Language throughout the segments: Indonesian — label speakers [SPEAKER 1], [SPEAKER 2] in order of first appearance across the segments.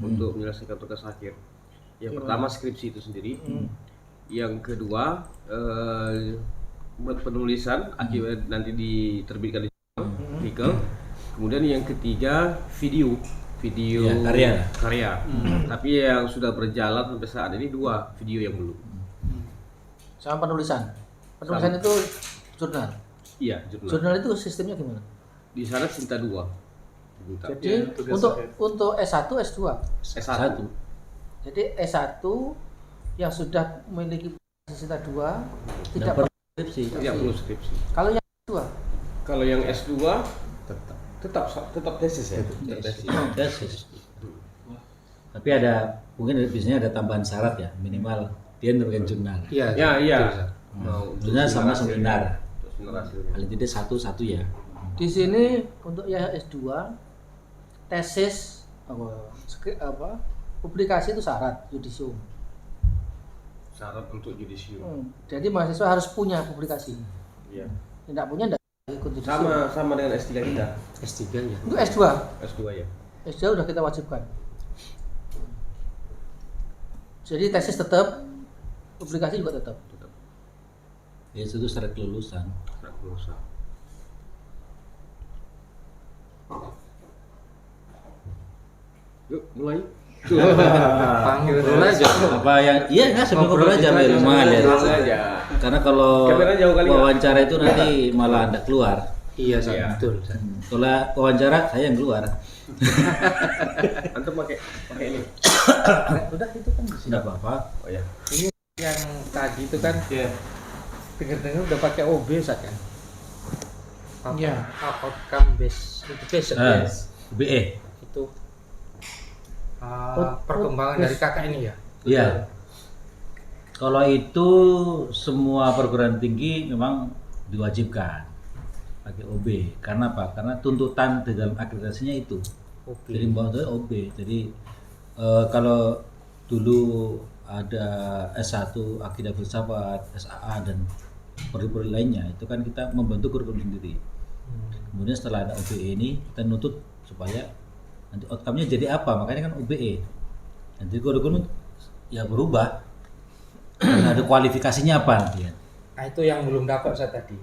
[SPEAKER 1] untuk menyelesaikan tugas akhir. Yang pertama skripsi itu sendiri, yang kedua penulisan akibat nanti diterbitkan di artikel, kemudian yang ketiga video
[SPEAKER 2] ya,
[SPEAKER 1] karya. Tapi yang sudah berjalan sampai saat ini 2 video yang belum.
[SPEAKER 3] Sama penulisan itu jurnal.
[SPEAKER 1] Iya, jurnal.
[SPEAKER 3] Jurnal itu sistemnya gimana?
[SPEAKER 1] Di sana Cinta 2.
[SPEAKER 3] Jadi untuk S1, S2.
[SPEAKER 1] S1.
[SPEAKER 3] Jadi S1 yang sudah memiliki Cinta 2 tidak
[SPEAKER 2] perlu
[SPEAKER 3] perlu
[SPEAKER 2] skripsi.
[SPEAKER 1] Tidak perlu skripsi.
[SPEAKER 3] Kalau yang S2,
[SPEAKER 1] Kalau yang S2 tetap tesis ya.
[SPEAKER 2] Tesis. Tapi mungkin biasanya ada tambahan syarat ya, minimal dia menerbitkan jurnal.
[SPEAKER 1] Iya.
[SPEAKER 2] Jurnal sama seminar.
[SPEAKER 1] Seminar hasilnya.
[SPEAKER 2] Paling tidak satu ya.
[SPEAKER 3] di sini untuk yang S2 tesis publikasi itu syarat yudisium.
[SPEAKER 1] Syarat untuk yudisium.
[SPEAKER 3] Jadi mahasiswa harus punya publikasi.
[SPEAKER 1] Iya.
[SPEAKER 3] Tidak punya tidak ikut yudisium.
[SPEAKER 1] Sama dengan S3 kita.
[SPEAKER 2] S3 ya.
[SPEAKER 3] Untuk S2.
[SPEAKER 1] S2 ya.
[SPEAKER 3] S2 udah kita wajibkan. Jadi tesis tetap, publikasi juga tetap.
[SPEAKER 2] Ya itu syarat kelulusan.
[SPEAKER 1] Syarat kelulusan. Yuk mulai.
[SPEAKER 2] Ngobrol aja. Apa yang sambil ngobrol aja di rumah aja. Karena kalau wawancara itu nanti malah Anda keluar.
[SPEAKER 3] Iya, betul.
[SPEAKER 2] Kalau wawancara saya yang keluar.
[SPEAKER 1] Antum pakai ini.
[SPEAKER 3] Udah itu kan di sini.
[SPEAKER 2] Enggak apa-apa.
[SPEAKER 1] Oh ya.
[SPEAKER 3] Ini yang tadi itu kan dengar-dengar udah pakai OB Ustaz kan? Iya. Outcome based education.
[SPEAKER 2] BE.
[SPEAKER 3] Itu perkembangan dari kakak ini ya?
[SPEAKER 2] Iya. Kalau itu semua perguruan tinggi memang diwajibkan pakai OB. Karena apa? Karena tuntutan di dalam akreditasinya itu. Jadi bahwa OB. Jadi kalau dulu ada S1 Akidah Filsafat, SAA dan prodi-prodi lainnya, itu kan kita membentuk kurikulum sendiri. Kemudian setelah ada OBE ini kita nuntut supaya nanti outcome-nya jadi apa, makanya kan OBE. Nanti kurikulum ya berubah. Ada kualifikasinya apa nanti ya.
[SPEAKER 4] Nah itu yang belum dapat saya tadi.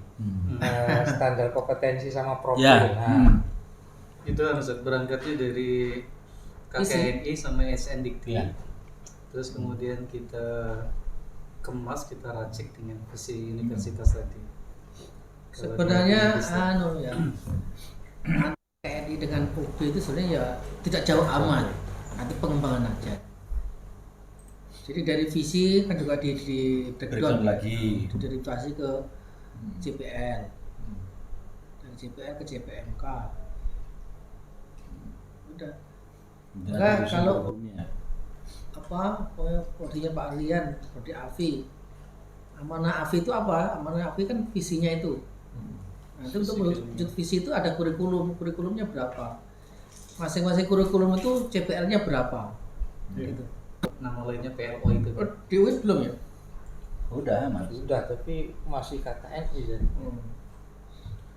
[SPEAKER 4] Standar kompetensi sama profil.
[SPEAKER 2] Ya.
[SPEAKER 5] Itu harus berangkatnya dari KKNI sama SNDikti.
[SPEAKER 2] Ya.
[SPEAKER 5] Terus kemudian kita kemas, kita racik dengan visi universitas tadi.
[SPEAKER 3] Sebenarnya KKNI dengan OB itu sebenarnya ya tidak jauh amat, nanti pengembangan aja. Jadi dari visi kan juga di breakdown lagi, diderivasi ke JPL, dari JPL ke JPMK. Udah. Enggak kalau prodinya Pak Arlian, prodi AFI. Amanah AFI itu apa? Amanah AFI kan visinya itu. Nanti untuk mewujud visi itu ada kurikulumnya berapa? Masing-masing kurikulum itu CPL-nya berapa? Gitu.
[SPEAKER 5] Nama lainnya PLO itu.
[SPEAKER 3] Di UIN belum ya?
[SPEAKER 2] Udah, Mas.
[SPEAKER 4] Udah, tapi masih KKNI jadi.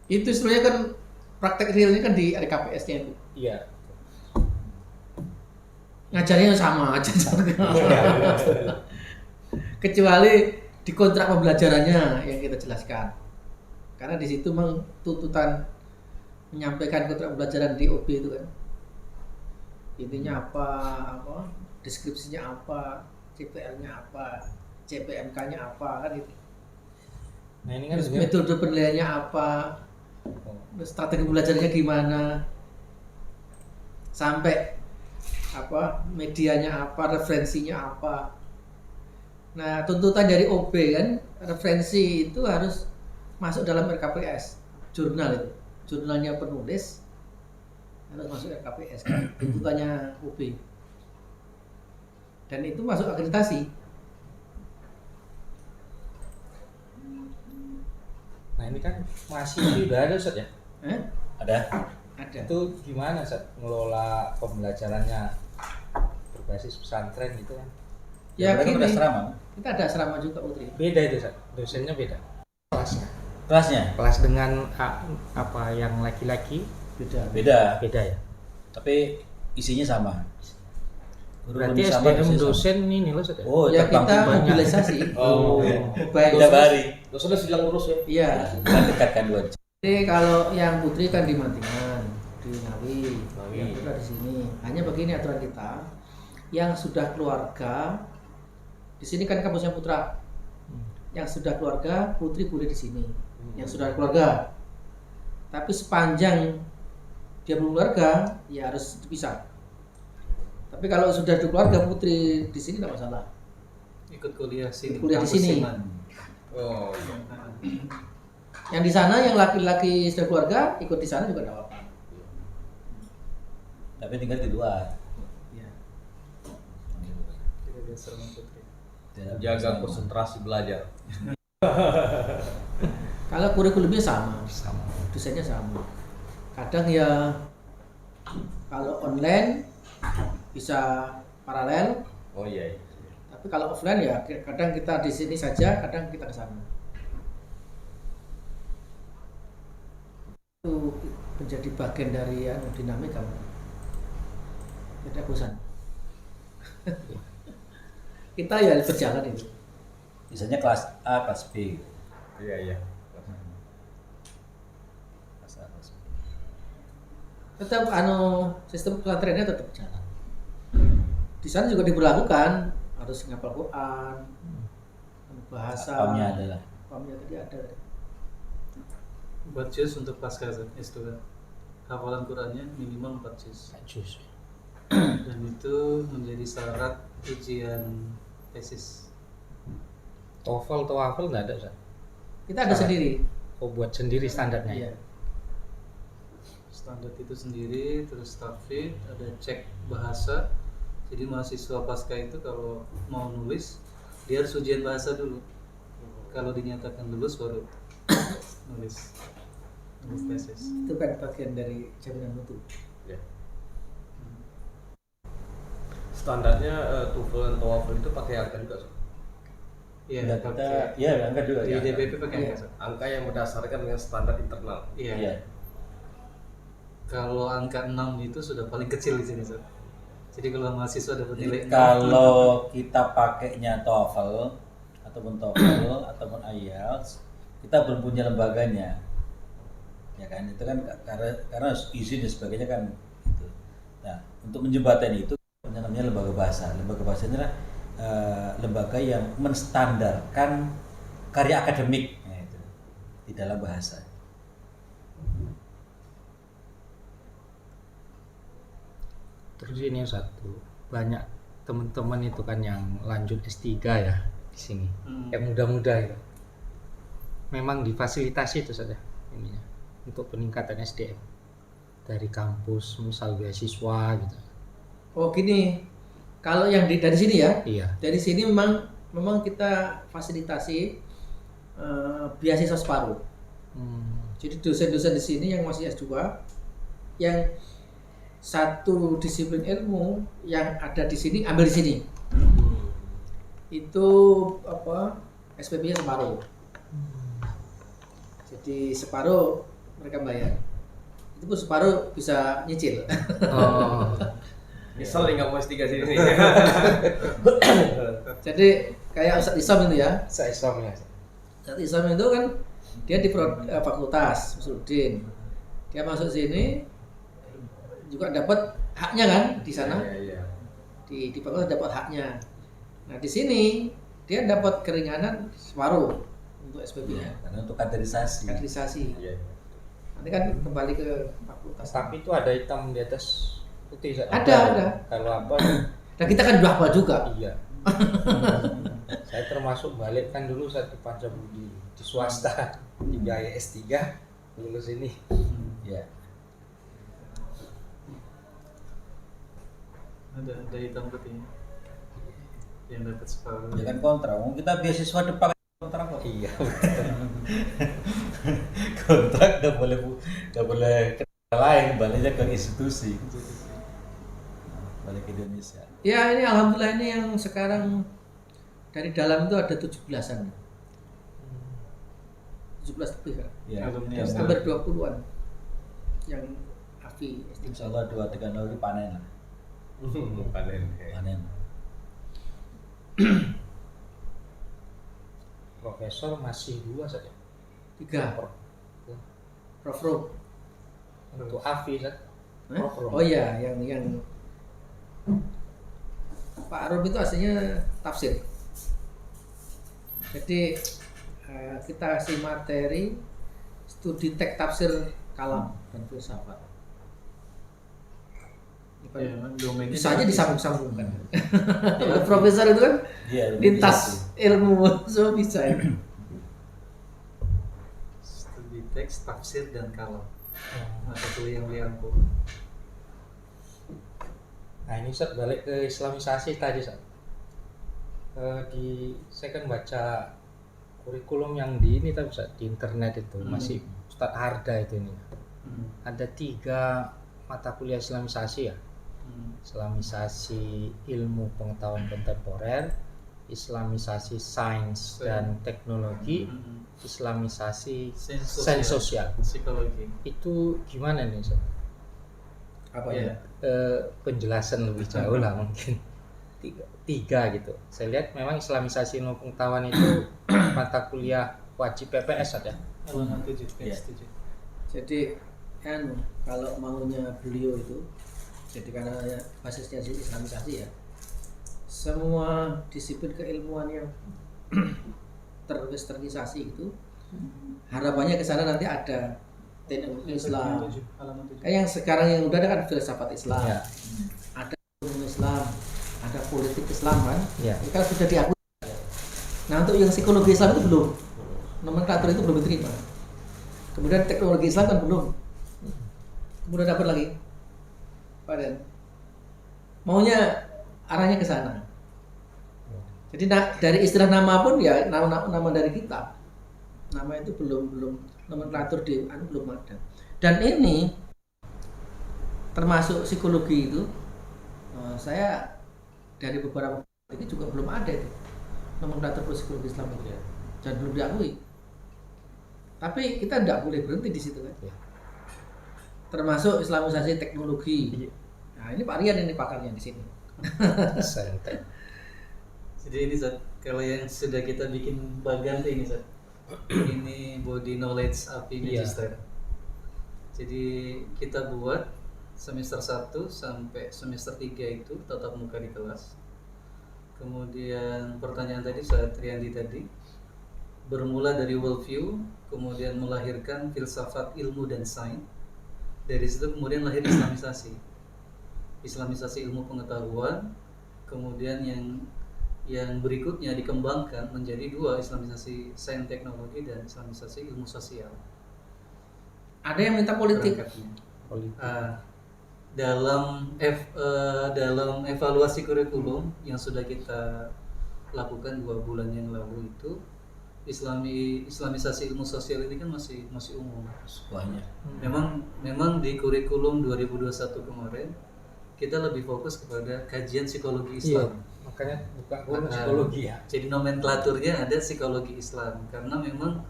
[SPEAKER 3] Itu sebenarnya kan praktek realnya kan di RKPS-nya itu.
[SPEAKER 4] Iya.
[SPEAKER 3] Ngajarnya sama aja. Kecuali di kontrak pembelajarannya yang kita jelaskan. Karena di situ memang tuntutan menyampaikan kontrak pembelajaran di OB itu kan. Intinya apa, deskripsinya apa, CPL-nya apa, CPMK-nya apa kan itu.
[SPEAKER 4] Nah ini kan
[SPEAKER 3] metode penilaiannya apa, strategi belajarnya gimana, sampai medianya apa, referensinya apa. Nah tuntutan dari OB kan, referensi itu harus masuk dalam RKPS, jurnal itu, jurnalnya penulis harus masuk RKPS kan, tuntutannya OB. Dan itu masuk akreditasi.
[SPEAKER 4] Nah ini kan masih udah ada Ustaz ya?
[SPEAKER 2] Ada.
[SPEAKER 4] Itu gimana Ustaz ngelola pembelajarannya berbasis pesantren gitu kan?
[SPEAKER 3] Ya gini,
[SPEAKER 2] ada asrama.
[SPEAKER 3] kita ada asrama juga Putri.
[SPEAKER 4] Beda itu Ustaz, dosennya beda.
[SPEAKER 2] Kelasnya
[SPEAKER 4] Kelas dengan yang laki-laki
[SPEAKER 2] beda.
[SPEAKER 4] beda ya?
[SPEAKER 2] Tapi isinya sama.
[SPEAKER 4] Berarti
[SPEAKER 2] lebih sama,
[SPEAKER 4] SDM
[SPEAKER 2] dosis sama.
[SPEAKER 4] dosen ini loh Ustaz ya?
[SPEAKER 2] Oh,
[SPEAKER 3] Ya
[SPEAKER 2] terbang
[SPEAKER 3] kita
[SPEAKER 2] banyak.
[SPEAKER 3] mobilisasi.
[SPEAKER 1] Oh.
[SPEAKER 3] Baik.
[SPEAKER 2] Tiap hari.
[SPEAKER 1] Dosennya sedang urus ya.
[SPEAKER 3] Iya.
[SPEAKER 2] Kita dekatkan 2 jam.
[SPEAKER 3] Jadi kalau yang putri kan di Mantingan, di Ngawi,
[SPEAKER 1] Ngawi.
[SPEAKER 3] yang putra di sini. Hanya begini aturan kita, yang sudah keluarga, di sini kan kampusnya putra. Yang sudah keluarga, putri boleh di sini. Yang sudah keluarga. Tapi sepanjang dia belum keluarga, ya harus dipisah. Tapi kalau sudah ada keluarga, putri di sini tidak masalah.
[SPEAKER 5] Ikut kuliah sini.
[SPEAKER 3] Kuliah di
[SPEAKER 5] kampus
[SPEAKER 3] sini.
[SPEAKER 5] Siman.
[SPEAKER 1] Oh iya.
[SPEAKER 3] Yang di sana yang laki-laki sudah keluarga ikut di sana juga tidak apa-apa.
[SPEAKER 2] Tapi tinggal di luar.
[SPEAKER 3] Ya.
[SPEAKER 5] Kita biasa sama putri.
[SPEAKER 2] Tidak
[SPEAKER 1] Jaga
[SPEAKER 2] bersama.
[SPEAKER 1] konsentrasi belajar.
[SPEAKER 3] Kalau kurikulumnya sama,
[SPEAKER 4] Sama.
[SPEAKER 3] dosennya sama. Kadang ya kalau online bisa paralel,
[SPEAKER 1] Oh iya. iya.
[SPEAKER 3] tapi kalau offline ya kadang kita di sini saja, kadang kita ke sana. Itu menjadi bagian dari dinamika. Tidak bosan. Kita ya berjalan itu.
[SPEAKER 2] Misalnya kelas A, kelas B.
[SPEAKER 1] Iya iya.
[SPEAKER 2] Kelas A, kelas B.
[SPEAKER 3] Tetap sistem pesantrennya tetap berjalan. Di sana juga diberlakukan harus ngapal Quran, bahasa.
[SPEAKER 2] Pamnya adalah
[SPEAKER 3] Pamnya tadi ada.
[SPEAKER 5] Buat juz untuk pasca S2 kan. Hafalan Qurannya minimal 4 juz.
[SPEAKER 4] Jus.
[SPEAKER 5] Dan itu menjadi syarat ujian tesis.
[SPEAKER 4] TOEFL, TOEFL nggak ada Ustaz?
[SPEAKER 3] Kita ada sendiri.
[SPEAKER 4] Oh, buat sendiri standarnya ya?
[SPEAKER 3] Iya.
[SPEAKER 5] Standar itu sendiri, terus tahfidz, ada cek bahasa. Jadi mahasiswa pasca itu kalau mau nulis, dia harus ujian bahasa dulu. Kalau dinyatakan lulus baru nulis tesis.
[SPEAKER 3] Itu kan bagian dari jaminan mutu.
[SPEAKER 1] Ya. Standarnya TOEFL dan TOEFL itu pakai angka juga, Sob.
[SPEAKER 5] Iya,
[SPEAKER 2] Enggak, kita
[SPEAKER 5] pakai
[SPEAKER 2] ya angka juga
[SPEAKER 5] di
[SPEAKER 2] ya.
[SPEAKER 5] DBP pakai
[SPEAKER 3] Iya.
[SPEAKER 5] angka, Sob.
[SPEAKER 1] Angka yang berdasarkan dengan standar internal.
[SPEAKER 5] Iya.
[SPEAKER 2] Iya.
[SPEAKER 5] Kalau angka 6 itu sudah paling kecil di sini, Sob. Jadi kalau mahasiswa dapat nilai
[SPEAKER 2] Jadi kalau kita pakainya TOEFL ataupun IELTS, kita belum punya lembaganya, ya kan? Itu kan karena izin dan sebagainya kan itu. Nah, untuk menjembatani itu namanya lembaga bahasa. Lembaga bahasa ini adalah lembaga yang menstandarkan karya akademik, nah, itu, di dalam bahasa.
[SPEAKER 4] Terus ini yang satu, banyak teman-teman itu kan yang lanjut S3 ya di sini, yang muda-muda itu. Memang difasilitasi itu saja ininya untuk peningkatan SDM dari kampus, misal beasiswa gitu.
[SPEAKER 3] Oh gini, kalau yang dari sini ya,
[SPEAKER 4] Iya.
[SPEAKER 3] dari sini memang kita fasilitasi beasiswa separuh. Jadi dosen-dosen di sini yang masih S2, yang satu disiplin ilmu yang ada di sini ambil di sini. Itu SPP-nya separuh. Jadi separuh mereka bayar. Itu pun separuh bisa nyicil.
[SPEAKER 4] Oh.
[SPEAKER 1] Misal nih nggak mau S3 sini nih.
[SPEAKER 3] Jadi kayak Ustadz Isam itu ya.
[SPEAKER 4] Seisomnya.
[SPEAKER 3] Ustadz Isam itu kan dia di fakultas Usuluddin. Dia masuk sini juga dapat haknya kan di sana.
[SPEAKER 1] Iya, iya.
[SPEAKER 3] Di fakultas dapat haknya. Nah di sini dia dapat keringanan separuh untuk SPP-nya.
[SPEAKER 2] Karena untuk kaderisasi.
[SPEAKER 3] Kaderisasi.
[SPEAKER 1] Iya.
[SPEAKER 3] Nanti kan kembali ke fakultas.
[SPEAKER 4] Tapi itu ada hitam di atas putih. Ustaz?
[SPEAKER 3] Ada.
[SPEAKER 4] Kalau apa?
[SPEAKER 3] Nah kita kan berapa juga.
[SPEAKER 4] Iya. Saya termasuk balik kan dulu saat di Pancabudi di swasta di biaya S3 lulus ini.
[SPEAKER 2] Ya.
[SPEAKER 5] Ada hitam putihnya yang dapat separuh.
[SPEAKER 2] Ya kan kontrak. Kita beasiswa depan kontrak kok.
[SPEAKER 4] Iya.
[SPEAKER 2] Kontrak nggak boleh ke lain, baliknya ke institusi. Balik ke Indonesia.
[SPEAKER 3] Ya ini alhamdulillah ini yang sekarang dari dalam itu ada 17-an. 17 lebih kan.
[SPEAKER 2] Ya, ini
[SPEAKER 5] Alhamdulillah.
[SPEAKER 2] yang
[SPEAKER 3] Hampir 20-an yang AFI.
[SPEAKER 2] insya Allah 2-3 hari panen lah.
[SPEAKER 1] Panen.
[SPEAKER 2] panen.
[SPEAKER 4] Profesor masih 2 saja.
[SPEAKER 3] 3. Prof Rom.
[SPEAKER 4] Untuk AFI kan.
[SPEAKER 3] Hah? Oh iya, yang Pak Rom itu aslinya tafsir. Jadi kita kasih materi studi teks tafsir kalam dan filsafat.
[SPEAKER 5] Ya, memang domainnya
[SPEAKER 3] Bisa aja disambung-sambungkan. Profesor itu kan
[SPEAKER 2] Iya,
[SPEAKER 3] lintas ilmu, so bisa ya.
[SPEAKER 5] studi teks, tafsir dan kalam. Mata kuliah yang diampu.
[SPEAKER 4] Nah ini Ustaz, balik ke islamisasi tadi Ustaz. Saya kan baca kurikulum yang di ini tadi Ustaz, di internet itu masih Ustadz Harda itu ini. Ada 3 mata kuliah islamisasi ya. Islamisasi ilmu pengetahuan kontemporer, islamisasi sains dan teknologi, islamisasi sains sosial.
[SPEAKER 5] Psikologi.
[SPEAKER 4] Itu gimana nih Ustaz?
[SPEAKER 3] Apa
[SPEAKER 5] Ya.
[SPEAKER 3] ya?
[SPEAKER 4] Penjelasan lebih jauh lah mungkin. 3 gitu. Saya lihat memang islamisasi ilmu pengetahuan itu mata kuliah wajib PPS ada.
[SPEAKER 5] Halaman 7,
[SPEAKER 2] Iya.
[SPEAKER 5] page 7.
[SPEAKER 3] Jadi kan kalau maunya beliau itu, jadi karena basisnya di islamisasi ya, semua disiplin keilmuan yang terwesternisasi itu harapannya ke sana nanti ada teknologi Islam.
[SPEAKER 5] Halaman 7.
[SPEAKER 3] Kayak yang sekarang yang udah ada kan filsafat Islam,
[SPEAKER 4] Ya.
[SPEAKER 3] ada ilmu Islam, ada politik Islam kan,
[SPEAKER 4] Ya.
[SPEAKER 3] itu kan sudah diakui. Nah untuk yang psikologi Islam itu belum, nomenklatur itu belum diterima. Kemudian teknologi Islam kan belum. Kemudian dapat lagi, Paden. Maunya arahnya ke sana. Jadi dari istilah nama pun ya nama dari kitab. Nama itu belum nomenklatur di belum ada. Dan ini termasuk psikologi itu saya dari beberapa ini juga belum ada itu nomenklatur psikologi Islam itu ya. Dan belum diakui. Tapi kita tidak boleh berhenti di situ kan.
[SPEAKER 4] Ya.
[SPEAKER 3] Termasuk islamisasi teknologi.
[SPEAKER 4] Iya.
[SPEAKER 3] Nah ini Pak Rian ini pakarnya di sini.
[SPEAKER 4] Santai.
[SPEAKER 5] Jadi ini Zat, kalau yang sudah kita bikin bagan tuh ini Zat. Ini body knowledge API
[SPEAKER 4] Iya.
[SPEAKER 5] Magister. Jadi kita buat semester 1 sampai semester 3 itu tatap muka di kelas. Kemudian pertanyaan tadi Ustaz Riyandi tadi bermula dari worldview, kemudian melahirkan filsafat ilmu dan sains. Dari situ kemudian lahir islamisasi. Islamisasi ilmu pengetahuan, kemudian yang berikutnya dikembangkan menjadi 2, islamisasi sains teknologi dan islamisasi ilmu sosial.
[SPEAKER 3] Ada yang minta politik.
[SPEAKER 5] Berangkatnya.
[SPEAKER 4] Politik.
[SPEAKER 5] Dalam evaluasi kurikulum yang sudah kita lakukan 2 bulan yang lalu itu, islamisasi ilmu sosial ini kan masih umum.
[SPEAKER 2] Banyak.
[SPEAKER 5] Memang di kurikulum 2021 kemarin kita lebih fokus kepada kajian psikologi
[SPEAKER 4] Iya.
[SPEAKER 5] Islam.
[SPEAKER 4] Makanya buka guru psikologi ya.
[SPEAKER 5] Jadi nomenklaturnya ada psikologi Islam karena memang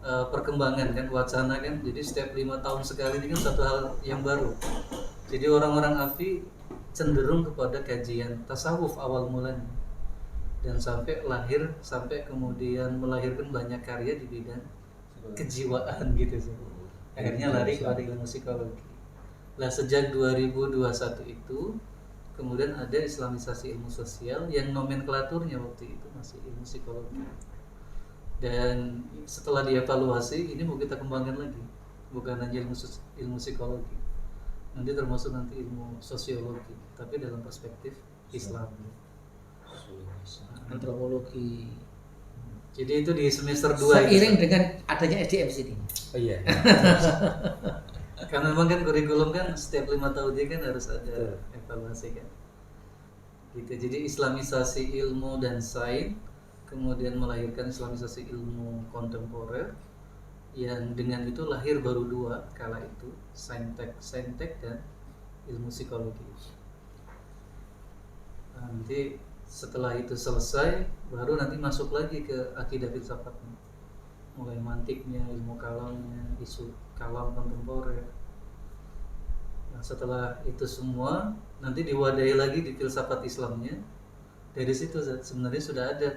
[SPEAKER 5] perkembangan kan, wacana kan. Jadi setiap 5 tahun sekali ini kan satu hal yang baru. Jadi orang-orang AFI cenderung kepada kajian tasawuf awal mulanya dan sampai kemudian melahirkan banyak karya di bidang kejiwaan gitu sih. Akhirnya lari kepada ilmu psikologi. Nah sejak 2021 itu kemudian ada islamisasi ilmu sosial yang nomenklaturnya waktu itu masih ilmu psikologi. Dan setelah dievaluasi ini mau kita kembangkan lagi, bukan hanya ilmu psikologi, nanti termasuk nanti ilmu sosiologi, tapi dalam perspektif Islam.
[SPEAKER 3] Antropologi.
[SPEAKER 5] Jadi itu di semester 2
[SPEAKER 3] Seiring dengan adanya SDM di sini.
[SPEAKER 4] Oh iya.
[SPEAKER 5] Karena memang kan kurikulum kan setiap 5 tahun dia kan harus ada evaluasi kan. Gitu. Jadi islamisasi ilmu dan sains, kemudian melahirkan islamisasi ilmu kontemporer, yang dengan itu lahir baru 2 kala itu, saintek dan ilmu psikologi. Nanti setelah itu selesai baru nanti masuk lagi ke akidah filsafatnya, mulai mantiknya, ilmu kalamnya, isu kalam kontemporer. Nah setelah itu semua nanti diwadahi lagi di filsafat Islamnya. Dari situ sebenarnya sudah ada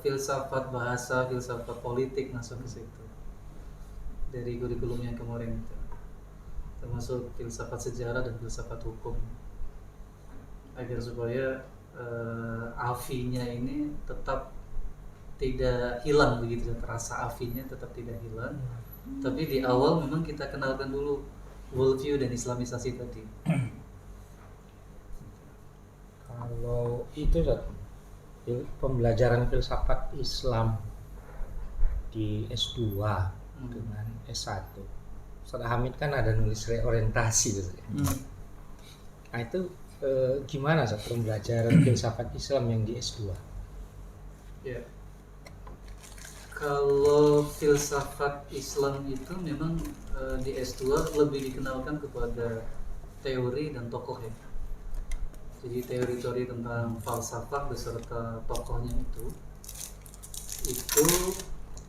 [SPEAKER 5] filsafat bahasa, filsafat politik masuk ke situ dari kurikulum yang kemarin itu, termasuk filsafat sejarah dan filsafat hukum, agar supaya afinya ini tetap tidak hilang begitu, terasa afinya tetap tidak hilang. Tapi di awal memang kita kenalkan dulu worldview dan islamisasi tadi.
[SPEAKER 4] Kalau itu pembelajaran filsafat Islam di S2 dengan S1, Ustaz Hamid kan ada nulis reorientasi gitu. Nah itu gimana Ustaz pembelajaran filsafat Islam yang di S2?
[SPEAKER 5] Ya. Kalau filsafat Islam itu memang di S2 lebih dikenalkan kepada teori dan tokoh ya. Jadi teori-teori tentang falsafah beserta tokohnya itu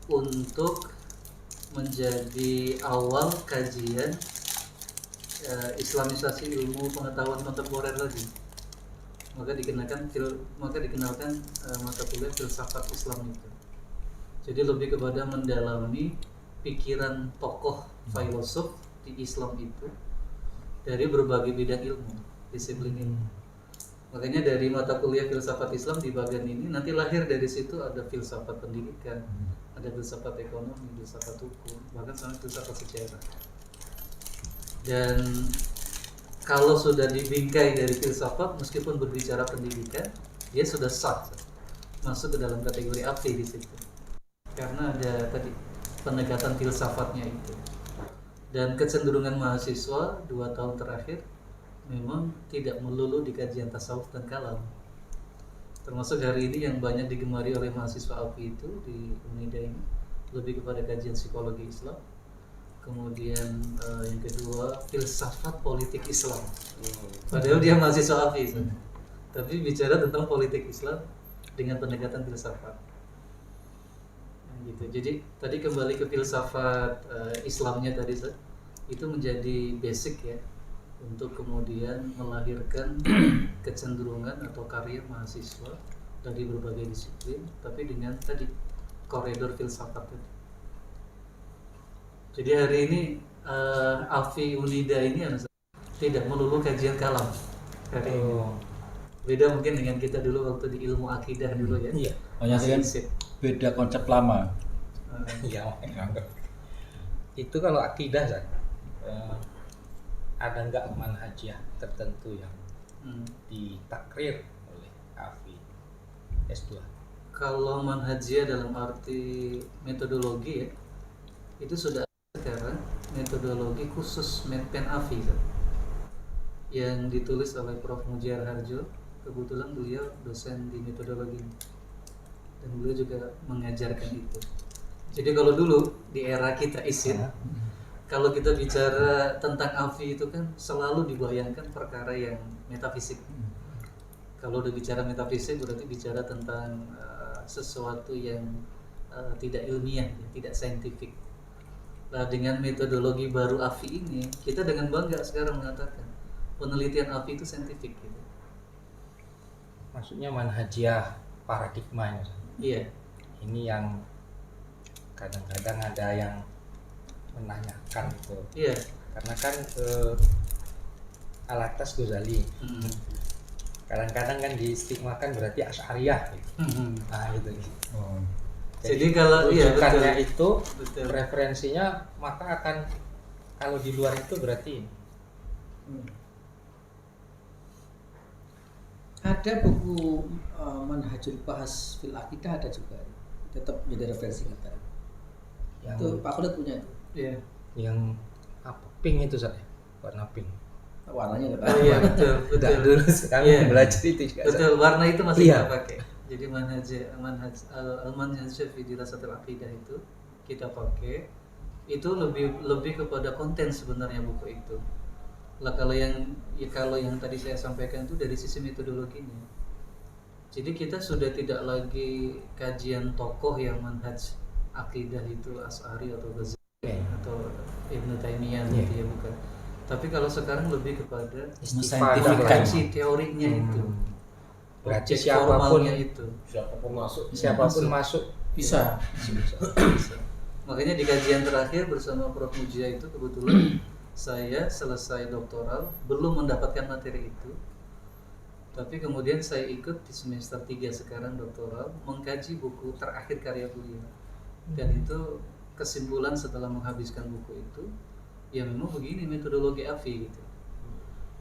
[SPEAKER 5] untuk menjadi awal kajian islamisasi ilmu pengetahuan kontemporer lagi. Maka dikenalkan mata kuliah filsafat Islam itu. Jadi lebih kepada mendalami pikiran tokoh filosof di Islam itu dari berbagai bidang ilmu, disiplin ilmu. Makanya dari mata kuliah filsafat Islam di bagian ini nanti lahir dari situ ada filsafat pendidikan, ada filsafat ekonomi, filsafat hukum, bahkan sampai filsafat sejarah. Dan kalau sudah dibingkai dari filsafat, meskipun berbicara pendidikan, dia sudah sah masuk ke dalam kategori AFI di situ. Karena ada tadi pendekatan filsafatnya itu. Dan kecenderungan mahasiswa 2 tahun terakhir memang tidak melulu di kajian tasawuf dan kalam. Termasuk hari ini yang banyak digemari oleh mahasiswa AFI itu di Unida ini lebih kepada kajian psikologi Islam. Kemudian yang kedua filsafat politik Islam. Padahal dia mahasiswa AFI, tapi bicara tentang politik Islam dengan pendekatan filsafat. Gitu. Jadi tadi kembali ke filsafat Islamnya tadi, itu menjadi basic ya untuk kemudian melahirkan kecenderungan atau karya mahasiswa dari berbagai disiplin, tapi dengan tadi koridor filsafat tadi. Jadi hari ini AFI Unida ini tidak melulu kajian kalam hari ini. Beda mungkin dengan kita dulu waktu di ilmu akidah dulu ya.
[SPEAKER 2] Iya. Banyak kan beda konsep lama.
[SPEAKER 4] Iya. Itu kalau akidah ada nggak manhajiyah tertentu yang ditakrir oleh AFI S2?
[SPEAKER 5] Kalau manhajiyah dalam arti metodologi ya, itu sudah ada sekarang metodologi khusus Medpen AFI yang ditulis oleh Prof. Mujiar Harjo. Kebetulan beliau dosen di metodologi dan beliau juga mengajarkan itu. Jadi kalau dulu di era kita ISIN, kalau kita bicara tentang AFI itu kan selalu dibayangkan perkara yang metafisik. Kalau udah bicara metafisik berarti bicara tentang sesuatu yang tidak ilmiah, tidak saintifik. Nah dengan metodologi baru AFI ini, kita dengan bangga sekarang mengatakan penelitian AFI itu saintifik gitu.
[SPEAKER 4] Maksudnya manhajiyah paradigma.
[SPEAKER 5] Iya.
[SPEAKER 4] Ini yang kadang-kadang ada yang menanyakan itu.
[SPEAKER 5] Iya.
[SPEAKER 4] Karena kan Al-Atas Ghazali. Kadang-kadang kan distigmakan berarti Asy'ariyah gitu. Nah itu.
[SPEAKER 5] Jadi kalau
[SPEAKER 4] rujukannya
[SPEAKER 5] iya,
[SPEAKER 4] itu
[SPEAKER 5] betul.
[SPEAKER 4] referensinya maka akan kalau di luar itu berarti
[SPEAKER 3] Ada buku Manhajul Bahas fil Aqidah ada juga, tetap menjadi referensi kita.
[SPEAKER 4] yang
[SPEAKER 3] Itu Pak Khalid punya itu.
[SPEAKER 5] Iya.
[SPEAKER 4] yang apa pink itu saya warna pink.
[SPEAKER 3] Warnanya
[SPEAKER 5] Oh, iya betul.
[SPEAKER 4] Dulu kami
[SPEAKER 5] Iya.
[SPEAKER 4] belajar itu juga.
[SPEAKER 5] Betul, warna itu masih
[SPEAKER 4] Iya.
[SPEAKER 5] kita pakai. Jadi manhaj fi dirasatil aqidah itu kita pakai. Itu lebih kepada konten sebenarnya buku itu. Lah kalau yang tadi saya sampaikan itu dari sisi metodologinya. Jadi kita sudah tidak lagi kajian tokoh yang manhaj akidah itu Asy'ari atau Ghazali atau Ibnu Taimiyah gitu ya, bukan. Tapi kalau sekarang lebih kepada
[SPEAKER 2] Menscientific.
[SPEAKER 5] referensi teorinya itu.
[SPEAKER 4] Berarti
[SPEAKER 5] Objek
[SPEAKER 4] siapapun
[SPEAKER 5] formalnya itu.
[SPEAKER 4] siapapun masuk
[SPEAKER 3] Bisa.
[SPEAKER 5] Makanya di kajian terakhir bersama Prof. Mujia itu kebetulan saya selesai doktoral belum mendapatkan materi itu. Tapi kemudian saya ikut di semester 3 sekarang doktoral mengkaji buku terakhir karya beliau. Dan itu kesimpulan setelah menghabiskan buku itu, ya memang begini metodologi AFI gitu.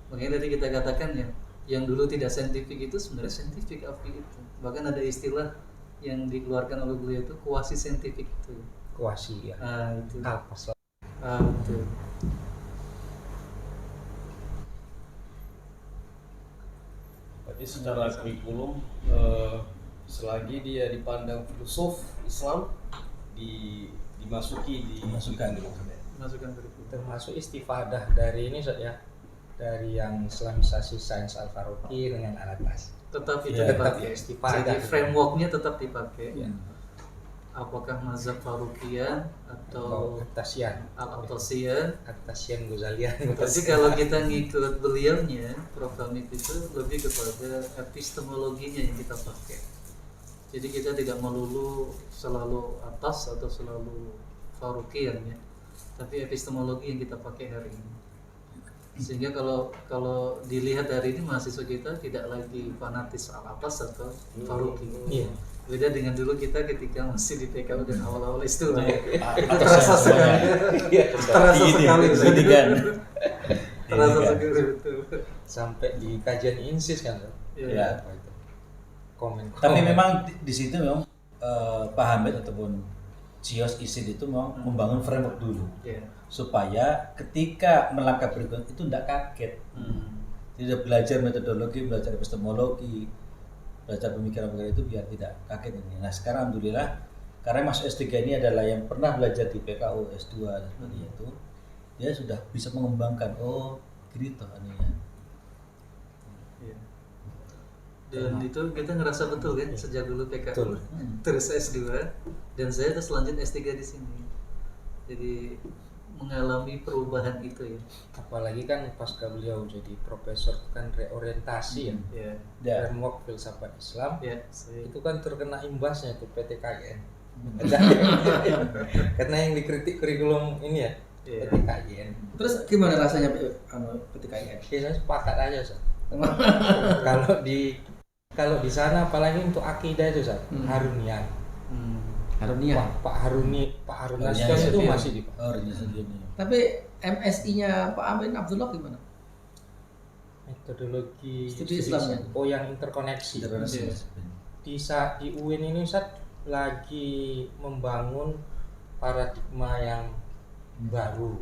[SPEAKER 5] Makanya tadi kita katakan ya, yang dulu tidak saintifik itu sebenarnya saintifik AFI itu. Bahkan ada istilah yang dikeluarkan oleh beliau itu kuasi saintifik itu.
[SPEAKER 4] kuasi ya.
[SPEAKER 5] Itu.
[SPEAKER 4] Apa sih?
[SPEAKER 5] Betul.
[SPEAKER 1] Berarti secara kurikulum selagi dia dipandang filsuf Islam dimasukkan gitu.
[SPEAKER 5] Masukkan kurikulum.
[SPEAKER 4] Termasuk istifadah dari ini Ustaz, ya, dari yang Islamisasi sains Al-Farabi dengan Al-Atas.
[SPEAKER 5] Tetap itu
[SPEAKER 2] Ya,
[SPEAKER 5] dipakai.
[SPEAKER 4] tetap istifadah.
[SPEAKER 5] Jadi frameworknya tetap dipakai.
[SPEAKER 4] Ya.
[SPEAKER 5] Apakah mazhab Farukiyah atau
[SPEAKER 4] Aktasian
[SPEAKER 5] Al-Atasiyah.
[SPEAKER 4] Ghazalian.
[SPEAKER 5] Tapi kalau kita ngikut beliaunya, Prof. Hamid itu lebih kepada epistemologinya yang kita pakai. Jadi kita tidak melulu selalu atas atau selalu Farukiyah ya, tapi epistemologi yang kita pakai hari ini. Sehingga kalau dilihat hari ini mahasiswa kita tidak lagi fanatis al-atas atau Faruqi.
[SPEAKER 4] Iya.
[SPEAKER 5] Beda dengan dulu kita ketika masih di PKU dan awal-awal itu
[SPEAKER 2] Terasa sekali.
[SPEAKER 5] terasa sekali
[SPEAKER 2] Ini kan.
[SPEAKER 5] terasa
[SPEAKER 2] Ini kan.
[SPEAKER 5] sekali betul.
[SPEAKER 4] Sampai di kajian INSIS kan Ustaz?
[SPEAKER 2] Ya.
[SPEAKER 4] Apa itu? Komen.
[SPEAKER 2] Tapi memang di situ memang Pak Hamid ataupun Cios Isid itu memang membangun framework dulu
[SPEAKER 5] Ya.
[SPEAKER 2] supaya ketika melangkah berikut itu tidak kaget. Tidak belajar metodologi, belajar epistemologi, belajar pemikiran itu biar tidak kaget ini. Nah sekarang alhamdulillah karena Mas S3 ini adalah yang pernah belajar di PKU S2 dan seperti itu, dia sudah bisa mengembangkan gitu ini ya.
[SPEAKER 5] Iya. Dan itu kita ngerasa betul kan sejak dulu PKU terus S2 dan saya terus lanjut S3 di sini. Jadi mengalami perubahan itu ya.
[SPEAKER 4] Apalagi kan pasca beliau jadi profesor kan reorientasi ya.
[SPEAKER 5] Ya.
[SPEAKER 2] Ya.
[SPEAKER 4] Framework filsafat Islam.
[SPEAKER 5] Ya.
[SPEAKER 4] Itu kan terkena imbasnya tuh PTKN. Karena yang dikritik kurikulum ini ya,
[SPEAKER 5] Iya.
[SPEAKER 4] PTKN.
[SPEAKER 3] Terus gimana rasanya PTKIN?
[SPEAKER 4] Ya saya sepakat aja Ustaz. Kalau di sana apalagi untuk akidah itu Ustaz, Harunian.
[SPEAKER 3] Haruniah.
[SPEAKER 4] Pak Harun
[SPEAKER 2] Haruniah
[SPEAKER 4] Nasution itu
[SPEAKER 2] Nasution.
[SPEAKER 4] masih di
[SPEAKER 3] Tapi MSI-nya Pak Amin Abdullah gimana?
[SPEAKER 4] metodologi
[SPEAKER 3] Studi Islamnya.
[SPEAKER 4] Oh yang interkoneksi. Di UIN ini Ustaz lagi membangun paradigma yang baru,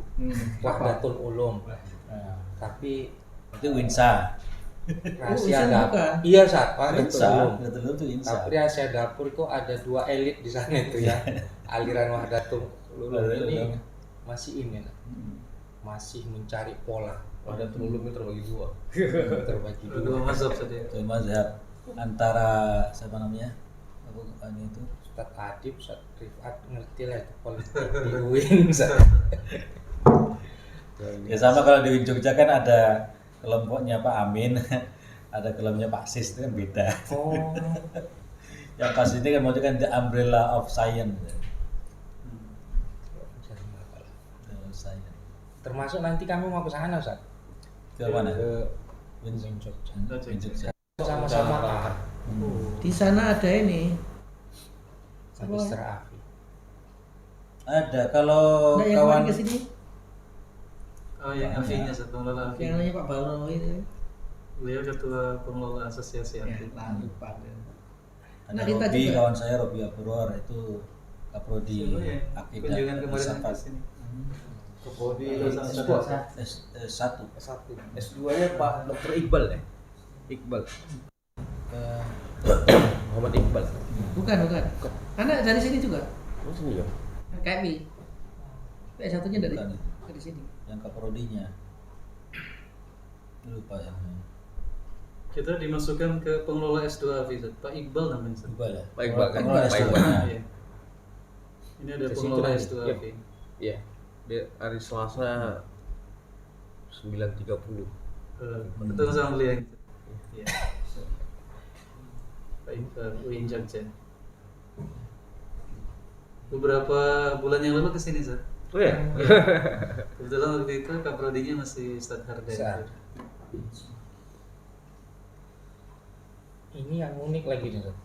[SPEAKER 4] Wahdatul Ulum. Tapi
[SPEAKER 2] Itu Winsa.
[SPEAKER 4] rahasia
[SPEAKER 3] Urusan
[SPEAKER 4] dapur.
[SPEAKER 3] bukan?
[SPEAKER 4] Iya Ustaz, Wahdatul
[SPEAKER 2] Winsa,
[SPEAKER 4] Ulum.
[SPEAKER 2] betul itu Winsa.
[SPEAKER 4] Tapi rahasia dapur itu ada dua elit di sana itu ya. Aliran Wahdatul Ulum ini masih ini, masih mencari pola.
[SPEAKER 1] Wahdatul Ulum itu terbagi dua.
[SPEAKER 4] Terbagi
[SPEAKER 5] Dua
[SPEAKER 4] dua.
[SPEAKER 5] mazhab saja.
[SPEAKER 2] Itu mazhab antara siapa namanya? Ini itu
[SPEAKER 4] Ustaz Adib, Ustaz Rifat ngerti lah itu politik di UIN. Ustaz.
[SPEAKER 2] ya sama kalau di Jogja kan ada kelompoknya Pak Amin, ada kelompoknya Pak Sis itu kan beda.
[SPEAKER 4] Oh,
[SPEAKER 2] Yang pas ini kan maksudnya kan the umbrella of science. Science.
[SPEAKER 4] termasuk nanti kami mau ke sana Ustaz.
[SPEAKER 2] Ke mana?
[SPEAKER 4] Ke
[SPEAKER 2] Windsor. Jogja.
[SPEAKER 4] sama-sama Pak.
[SPEAKER 3] Di sana ada ini.
[SPEAKER 4] Magister Afi.
[SPEAKER 2] Ada kalau
[SPEAKER 3] Nah, yang
[SPEAKER 2] kawan
[SPEAKER 3] kemarin ke sini
[SPEAKER 5] Oh yang AFI-nya pengelola AFI.
[SPEAKER 3] yang namanya Pak Baro itu.
[SPEAKER 5] Beliau ketua pengelola asosiasi
[SPEAKER 3] Ya,
[SPEAKER 5] AFI.
[SPEAKER 3] lupa.
[SPEAKER 2] ada
[SPEAKER 3] Nah, kita
[SPEAKER 2] Robi,
[SPEAKER 3] juga-
[SPEAKER 2] kawan saya Robi Abror itu kaprodi
[SPEAKER 5] Siapa ya?
[SPEAKER 2] akidah
[SPEAKER 5] Kunjungan kemarin
[SPEAKER 2] filsafat.
[SPEAKER 5] ke sini.
[SPEAKER 1] Kepodi
[SPEAKER 2] S1
[SPEAKER 1] S2-nya Pak Dr. Iqbal ya? Iqbal. Muhammad Iqbal.
[SPEAKER 3] Bukan. Anak dari sini juga.
[SPEAKER 1] Oh, sini ya?
[SPEAKER 3] KMI. S1-nya dari
[SPEAKER 2] Bukan itu.
[SPEAKER 3] dari sini.
[SPEAKER 2] yang kaprodinya lupa ya
[SPEAKER 5] Kita dimasukkan ke pengelola S2 AFI, Pak Iqbal namanya. Ustaz.
[SPEAKER 2] lupa ya
[SPEAKER 1] Pak Iqbal kan?
[SPEAKER 2] Pengelola
[SPEAKER 1] Pak
[SPEAKER 2] S2.
[SPEAKER 1] Iqbal.
[SPEAKER 5] Iya. Ini ada
[SPEAKER 4] Ke situ
[SPEAKER 5] pengelola
[SPEAKER 4] lagi.
[SPEAKER 5] S2
[SPEAKER 1] Iya.
[SPEAKER 5] AFI.
[SPEAKER 1] Iya. Dia hari Selasa 9.30.
[SPEAKER 5] Ketemu sama beliau gitu. Iya. UIN Jogja. Beberapa bulan yang lalu kesini, Zat.
[SPEAKER 1] Oh ya?
[SPEAKER 5] Kebetulan waktu itu kaprodinya masih Ustadz Harda.
[SPEAKER 4] Ustadz. Ini yang unik lagi nih, Ustadz.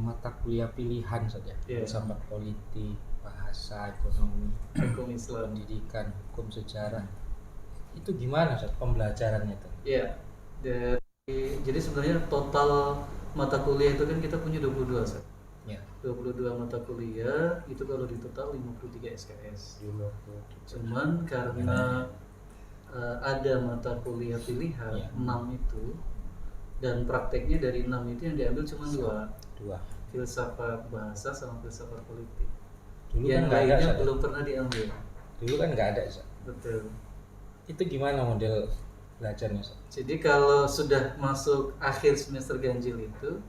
[SPEAKER 4] Mata kuliah pilihan saja,
[SPEAKER 5] Iya.
[SPEAKER 4] filsafat politik, bahasa, ekonomi,
[SPEAKER 5] Hukum Islam.
[SPEAKER 4] pendidikan, hukum sejarah. Itu gimana, Ustadz, pembelajarannya itu?
[SPEAKER 5] Iya. Jadi sebenarnya total mata kuliah itu kan kita punya 22, Zat.
[SPEAKER 4] Ya.
[SPEAKER 5] 22 mata kuliah itu kalau di total 53 SKS. Cuman karena ada mata kuliah pilihan
[SPEAKER 4] Ya.
[SPEAKER 5] 6 itu, dan prakteknya dari 6 itu yang diambil cuma 2,
[SPEAKER 4] 2.
[SPEAKER 5] filsafat bahasa sama filsafat politik.
[SPEAKER 4] Dulu
[SPEAKER 5] Yang
[SPEAKER 4] kan nggak ada,
[SPEAKER 5] lainnya
[SPEAKER 4] Ustadz.
[SPEAKER 5] belum pernah diambil.
[SPEAKER 4] Dulu kan nggak ada, Ustadz.
[SPEAKER 5] Betul.
[SPEAKER 4] Itu gimana model belajarnya, Ustadz?
[SPEAKER 5] Jadi kalau sudah masuk akhir semester ganjil itu,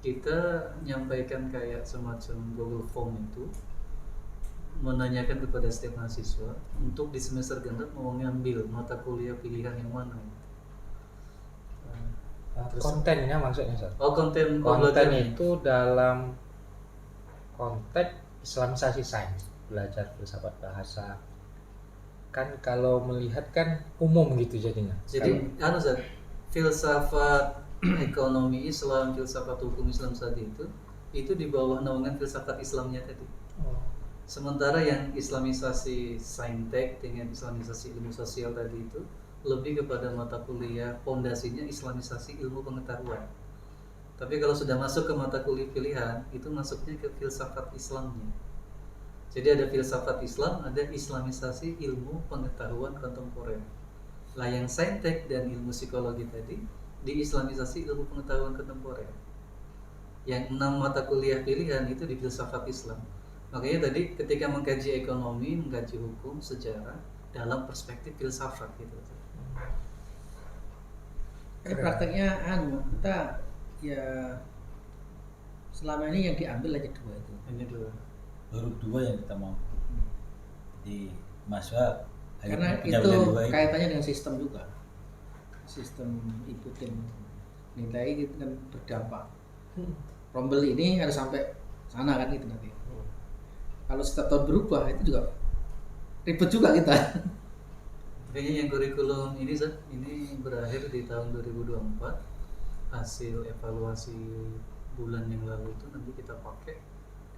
[SPEAKER 5] kita nyampaikan kayak semacam Google Form itu, menanyakan kepada setiap mahasiswa untuk di semester genap mau ngambil mata kuliah pilihan yang mana. Terus-
[SPEAKER 4] Kontennya maksudnya, Ustadz?
[SPEAKER 5] Oh, konten
[SPEAKER 4] Konten
[SPEAKER 5] belajarnya.
[SPEAKER 4] itu dalam konteks Islamisasi sains, belajar filsafat bahasa. Kan kalau melihat kan umum gitu jadinya.
[SPEAKER 5] Jadi Zat, filsafat ekonomi Islam, filsafat hukum Islam tadi itu di bawah naungan filsafat Islamnya tadi.
[SPEAKER 4] Kalau-
[SPEAKER 5] Sementara yang islamisasi saintek dengan islamisasi ilmu sosial tadi itu lebih kepada mata kuliah pondasinya islamisasi ilmu pengetahuan. Tapi kalau sudah masuk ke mata kuliah pilihan, itu masuknya ke filsafat Islamnya. Jadi ada filsafat Islam, ada islamisasi ilmu pengetahuan kontemporer. Lah yang saintek dan ilmu psikologi tadi diislamisasi ilmu pengetahuan kontemporer. Yang 6 mata kuliah pilihan itu di filsafat Islam. Makanya tadi ketika mengkaji ekonomi, mengkaji hukum, sejarah dalam perspektif filsafat gitu.
[SPEAKER 3] Prakteknya kita ya selama ini yang diambil aja 2 itu.
[SPEAKER 5] Hanya 2.
[SPEAKER 2] Baru 2 yang kita mau. Di mahasiswa
[SPEAKER 3] Karena
[SPEAKER 2] punya
[SPEAKER 3] itu
[SPEAKER 2] pilihan 2 itu.
[SPEAKER 3] kaitannya dengan sistem juga. Sistem ikutin nilai itu kan berdampak. Rombel ini harus sampai sana kan gitu nanti. Kalau setiap tahun berubah itu juga ribet juga kita.
[SPEAKER 5] Kayaknya yang kurikulum ini Zat, ini berakhir di tahun 2024. Hasil evaluasi bulan yang lalu itu nanti kita pakai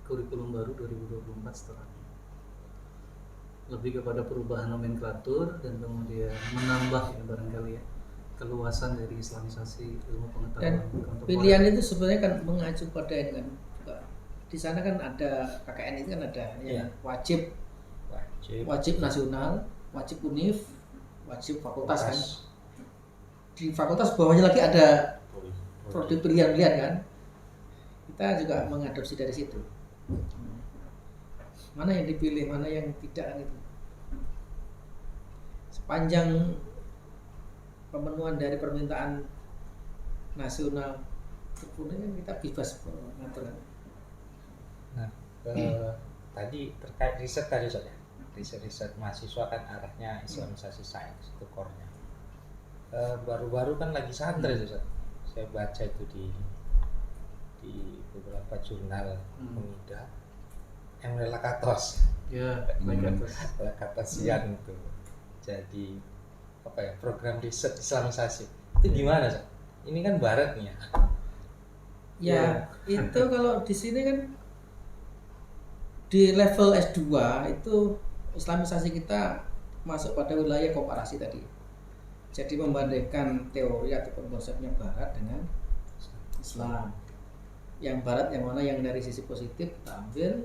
[SPEAKER 5] kurikulum baru 2024 setelahnya. Lebih kepada perubahan nomenklatur dan kemudian menambah ya barangkali ya keluasan dari islamisasi ilmu pengetahuan
[SPEAKER 3] Dan
[SPEAKER 5] kontemporer.
[SPEAKER 3] pilihan itu sebenarnya kan mengacu pada ini kan juga. Di sana kan ada KKN itu kan ada ya, wajib nasional, wajib univ, wajib fakultas kan. Di fakultas bawahnya lagi ada prodi pilihan-pilihan kan. Kita juga mengadopsi dari situ. Mana yang dipilih, mana yang tidak gitu. Sepanjang pemenuhan dari permintaan nasional terpenuhi kan kita bebas mengatur.
[SPEAKER 4] Nah, tadi terkait riset tadi saja. Riset mahasiswa kan arahnya islamisasi sains itu core-nya. Baru-baru kan lagi santri itu, Ustaz. Saya baca itu di beberapa jurnal pemuda Emre Lakatos.
[SPEAKER 5] Ya, baik atas.
[SPEAKER 4] Lakatosian itu. Jadi apa ya, program riset islamisasi. Itu gimana, Ustaz? Ini kan barat nih ya.
[SPEAKER 3] Ya, itu kalau di sini kan di level S2 itu islamisasi kita masuk pada wilayah komparasi tadi. Jadi membandingkan teori ataupun konsepnya barat dengan Islam. Yang barat yang mana yang dari sisi positif kita ambil,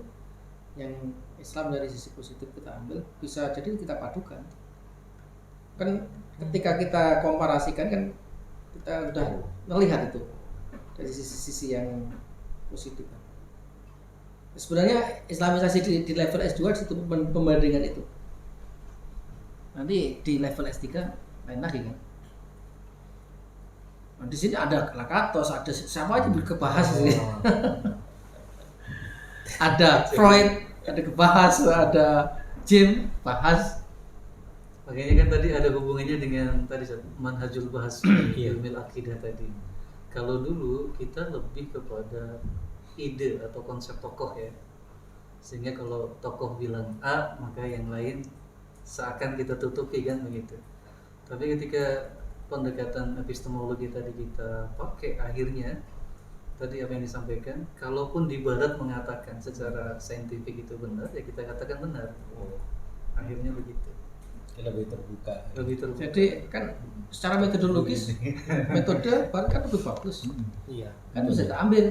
[SPEAKER 3] yang Islam dari sisi positif kita ambil, bisa jadi kita padukan. Kan ketika kita komparasikan kan kita udah melihat itu dari sisi yang positif. Sebenarnya islamisasi di level S2 itu pembandingan itu. Nanti di level S3 lain lagi kan. Nah, di sini ada Lakatos, ada siapa aja kebahas di sini. Ada Freud, ada kebahas, ada Jim bahas.
[SPEAKER 5] Makanya kan tadi ada hubungannya dengan tadi manhajul bahas ilmil akidah tadi. Kalau dulu kita lebih kepada ide atau konsep tokoh ya. Sehingga kalau tokoh bilang A, maka yang lain seakan kita tutupi kan begitu. Tapi ketika pendekatan epistemologi tadi kita pakai, akhirnya tadi apa yang disampaikan, kalaupun di barat mengatakan secara saintifik itu benar, ya kita katakan benar. Akhirnya begitu.
[SPEAKER 2] Lebih terbuka.
[SPEAKER 5] Lebih terbuka.
[SPEAKER 3] Jadi kan secara metodologis metode barat kan lebih bagus.
[SPEAKER 4] Iya.
[SPEAKER 3] Kan bisa kita ambil.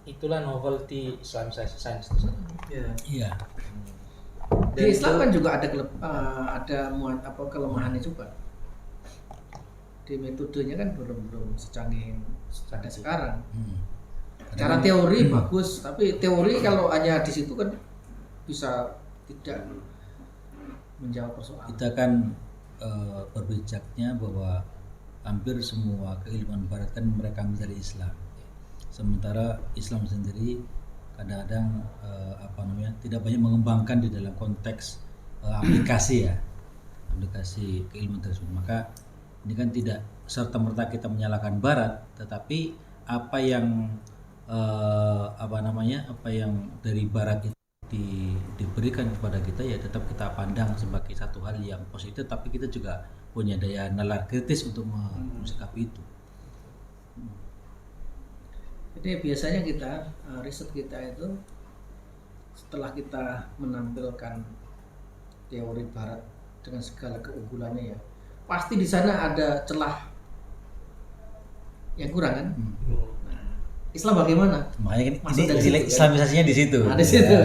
[SPEAKER 4] Itulah novelty Islam science itu.
[SPEAKER 5] Ya.
[SPEAKER 2] Iya.
[SPEAKER 3] Di Islam kan juga ada kelemahannya juga. Di metodenya kan belum secanggih ada sekarang. Cara teori bagus, tapi teori kalau hanya di situ kan bisa tidak menjawab persoalan.
[SPEAKER 2] Kita kan berbijaknya bahwa hampir semua keilmuan barat kan mereka dari Islam. Sementara Islam sendiri kadang-kadang tidak banyak mengembangkan di dalam konteks aplikasi ya, aplikasi keilmuan tersebut. Maka ini kan tidak serta-merta kita menyalahkan barat, tetapi apa yang dari barat itu diberikan kepada kita ya tetap kita pandang sebagai satu hal yang positif, tapi kita juga punya daya nalar kritis untuk mensikapi itu.
[SPEAKER 3] Jadi biasanya kita riset kita itu setelah kita menampilkan teori barat dengan segala keunggulannya ya, pasti di sana ada celah yang kurang kan. Islam bagaimana?
[SPEAKER 2] Makanya kan
[SPEAKER 3] Masuk dari
[SPEAKER 2] ini
[SPEAKER 3] situ,
[SPEAKER 2] Islamisasinya di situ.
[SPEAKER 3] Nah, di situ.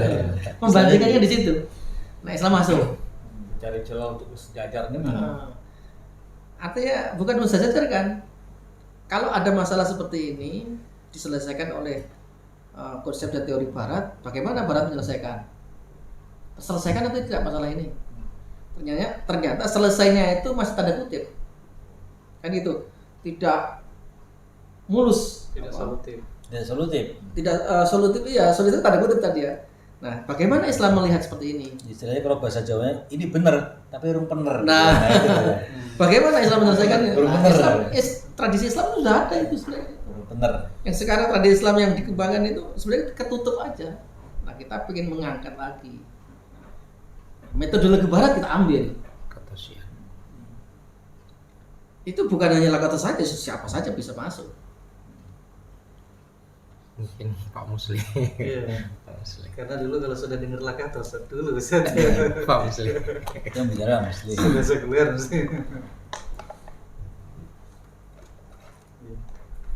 [SPEAKER 3] Membandingkannya di situ. Nah, Islam masuk.
[SPEAKER 1] Cari celah untuk sejajar kan.
[SPEAKER 3] Artinya bukan mensejajar kan. Kalau ada masalah seperti ini diselesaikan oleh konsep dan teori barat, bagaimana barat menyelesaikan? Terselesaikan atau tidak masalah ini? Ternyata selesainya itu masih tanda kutip. Kan gitu. Tidak mulus,
[SPEAKER 5] Tidak solutif.
[SPEAKER 2] Dan solutif.
[SPEAKER 3] tidak solutif, iya solutif tanda kutip tadi ya. Nah, bagaimana Islam melihat seperti ini?
[SPEAKER 2] Istilahnya kalau bahasa Jawanya ini benar tapi urung bener.
[SPEAKER 3] Nah,
[SPEAKER 2] itu.
[SPEAKER 3] Bagaimana Islam menyelesaikannya?
[SPEAKER 2] Urung
[SPEAKER 3] Nah,
[SPEAKER 2] bener.
[SPEAKER 3] Tradisi Islam itu sudah ada itu sebenarnya.
[SPEAKER 2] Urung bener.
[SPEAKER 3] Yang sekarang tradisi Islam yang dikembangkan itu sebenarnya ketutup aja. Nah, kita ingin mengangkat lagi. Metodologi barat kita ambil.
[SPEAKER 4] Kartesian.
[SPEAKER 3] Itu bukan hanya Lakatos saja, siapa saja bisa masuk.
[SPEAKER 4] Mungkin Pak Muslim.
[SPEAKER 5] Iya.
[SPEAKER 4] Pak Muslim.
[SPEAKER 5] Karena dulu kalau sudah dengar Lakatos dulu
[SPEAKER 4] Pak Muslim.
[SPEAKER 2] Kita bicara muslim.
[SPEAKER 5] sudah sekuler sih.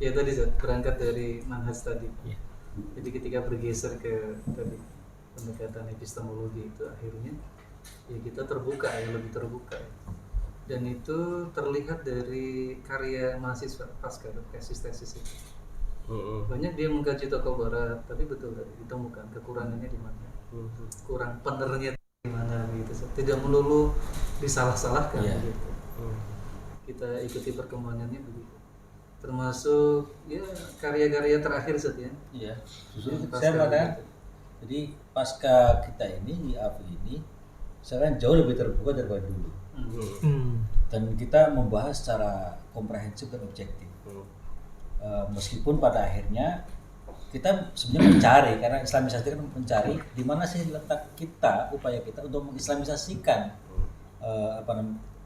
[SPEAKER 5] Ya tadi Zat, berangkat dari manhaj tadi.
[SPEAKER 4] Iya.
[SPEAKER 5] Jadi ketika bergeser ke tadi pendekatan epistemologi itu akhirnya ya kita terbuka ya, lebih terbuka. Dan itu terlihat dari karya mahasiswa pasca tesis itu. Banyak dia mengkaji tokoh barat, tapi betul tadi ditemukan kekurangannya di mana, kurang penernya di mana gitu. Tidak melulu disalah-salahkan
[SPEAKER 2] Iya.
[SPEAKER 5] gitu. Kita ikuti perkembangannya begitu. Termasuk ya karya-karya terakhir saja.
[SPEAKER 2] Iya.
[SPEAKER 5] Justru
[SPEAKER 2] Saya pada jadi pasca kita ini di AFI ini sekarang jauh lebih terbuka daripada dulu. Dan kita membahas secara komprehensif dan objektif. Meskipun pada akhirnya kita sebenarnya mencari, karena Islamisasi kan mencari di mana sih letak kita, upaya kita untuk mengislamisasikan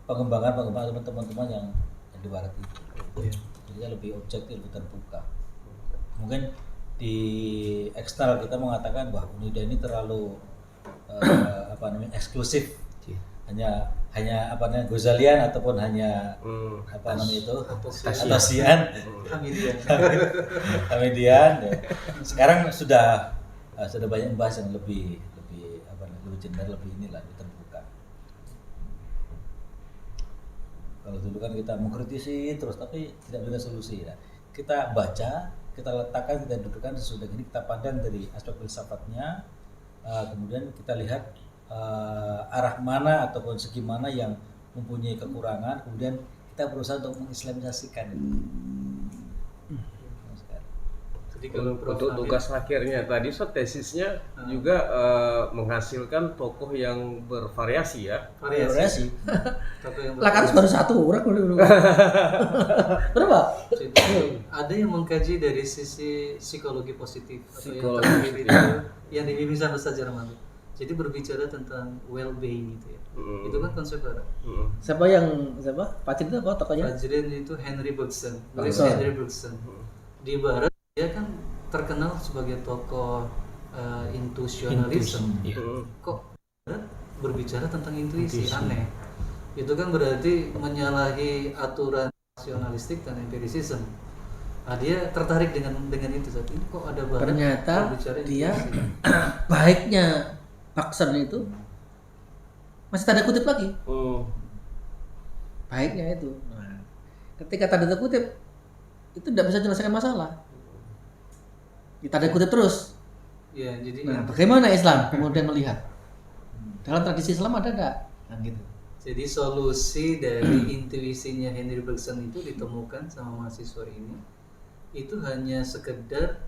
[SPEAKER 2] pengembangan teman-teman yang di barat itu. Jadi lebih objektif, lebih terbuka. Mungkin di eksternal kita mengatakan bahwa Unida ini terlalu eksklusif, hanya Ghazalian ataupun hanya Atosian, Hamidian. Ya. Sekarang sudah banyak membahas yang lebih general, lebih terbuka. Kalau dulu kan kita mengkritisi terus tapi tidak ada solusi ya. Kita baca, kita letakkan, kita dudukkan sesudah ini, kita pandang dari aspek filsafatnya, kemudian kita lihat arah mana ataupun segi mana yang mempunyai kekurangan, kemudian kita berusaha untuk mengislamisasikan itu.
[SPEAKER 5] Jadi Jadi kalau Prof.
[SPEAKER 1] Untuk
[SPEAKER 5] Hamid-
[SPEAKER 1] tugas akhirnya tadi tesisnya juga menghasilkan tokoh yang bervariasi ya.
[SPEAKER 5] variasi. Tokoh yang
[SPEAKER 3] Lah kan baru satu orang dulu. Berapa?
[SPEAKER 5] Jadi ada yang mengkaji dari sisi psikologi positif atau
[SPEAKER 1] Psikologi
[SPEAKER 5] yang terakhir
[SPEAKER 1] positif.
[SPEAKER 5] itu yang dibimbing sama Ustaz Jarman. Jadi berbicara tentang well-being gitu ya. Itu kan konsep barat.
[SPEAKER 3] Siapa? Pacin itu apa tokohnya?
[SPEAKER 5] Fajrin itu Henry Bergson. Louis
[SPEAKER 3] Bergson.
[SPEAKER 5] Henry Bergson. Di barat dia kan terkenal sebagai tokoh intuitionalism. Kok barat berbicara tentang intuisi aneh. Itu kan berarti menyalahi aturan rasionalistik dan empirisism. Nah, dia tertarik dengan itu saat ini kok ada barat
[SPEAKER 3] Ternyata
[SPEAKER 5] berbicara
[SPEAKER 3] dia
[SPEAKER 5] intuisi.
[SPEAKER 3] baiknya Bergson itu masih tanda kutip lagi. Baiknya itu. Nah, ketika tanda kutip itu tidak bisa menyelesaikan masalah. Tanda kutip terus.
[SPEAKER 5] Ya, jadi
[SPEAKER 3] Nah, bagaimana Islam kemudian melihat? Dalam tradisi Islam ada enggak? Nah, gitu.
[SPEAKER 5] jadi solusi dari intuisinya Henry Bergson itu ditemukan sama mahasiswa ini itu hanya sekedar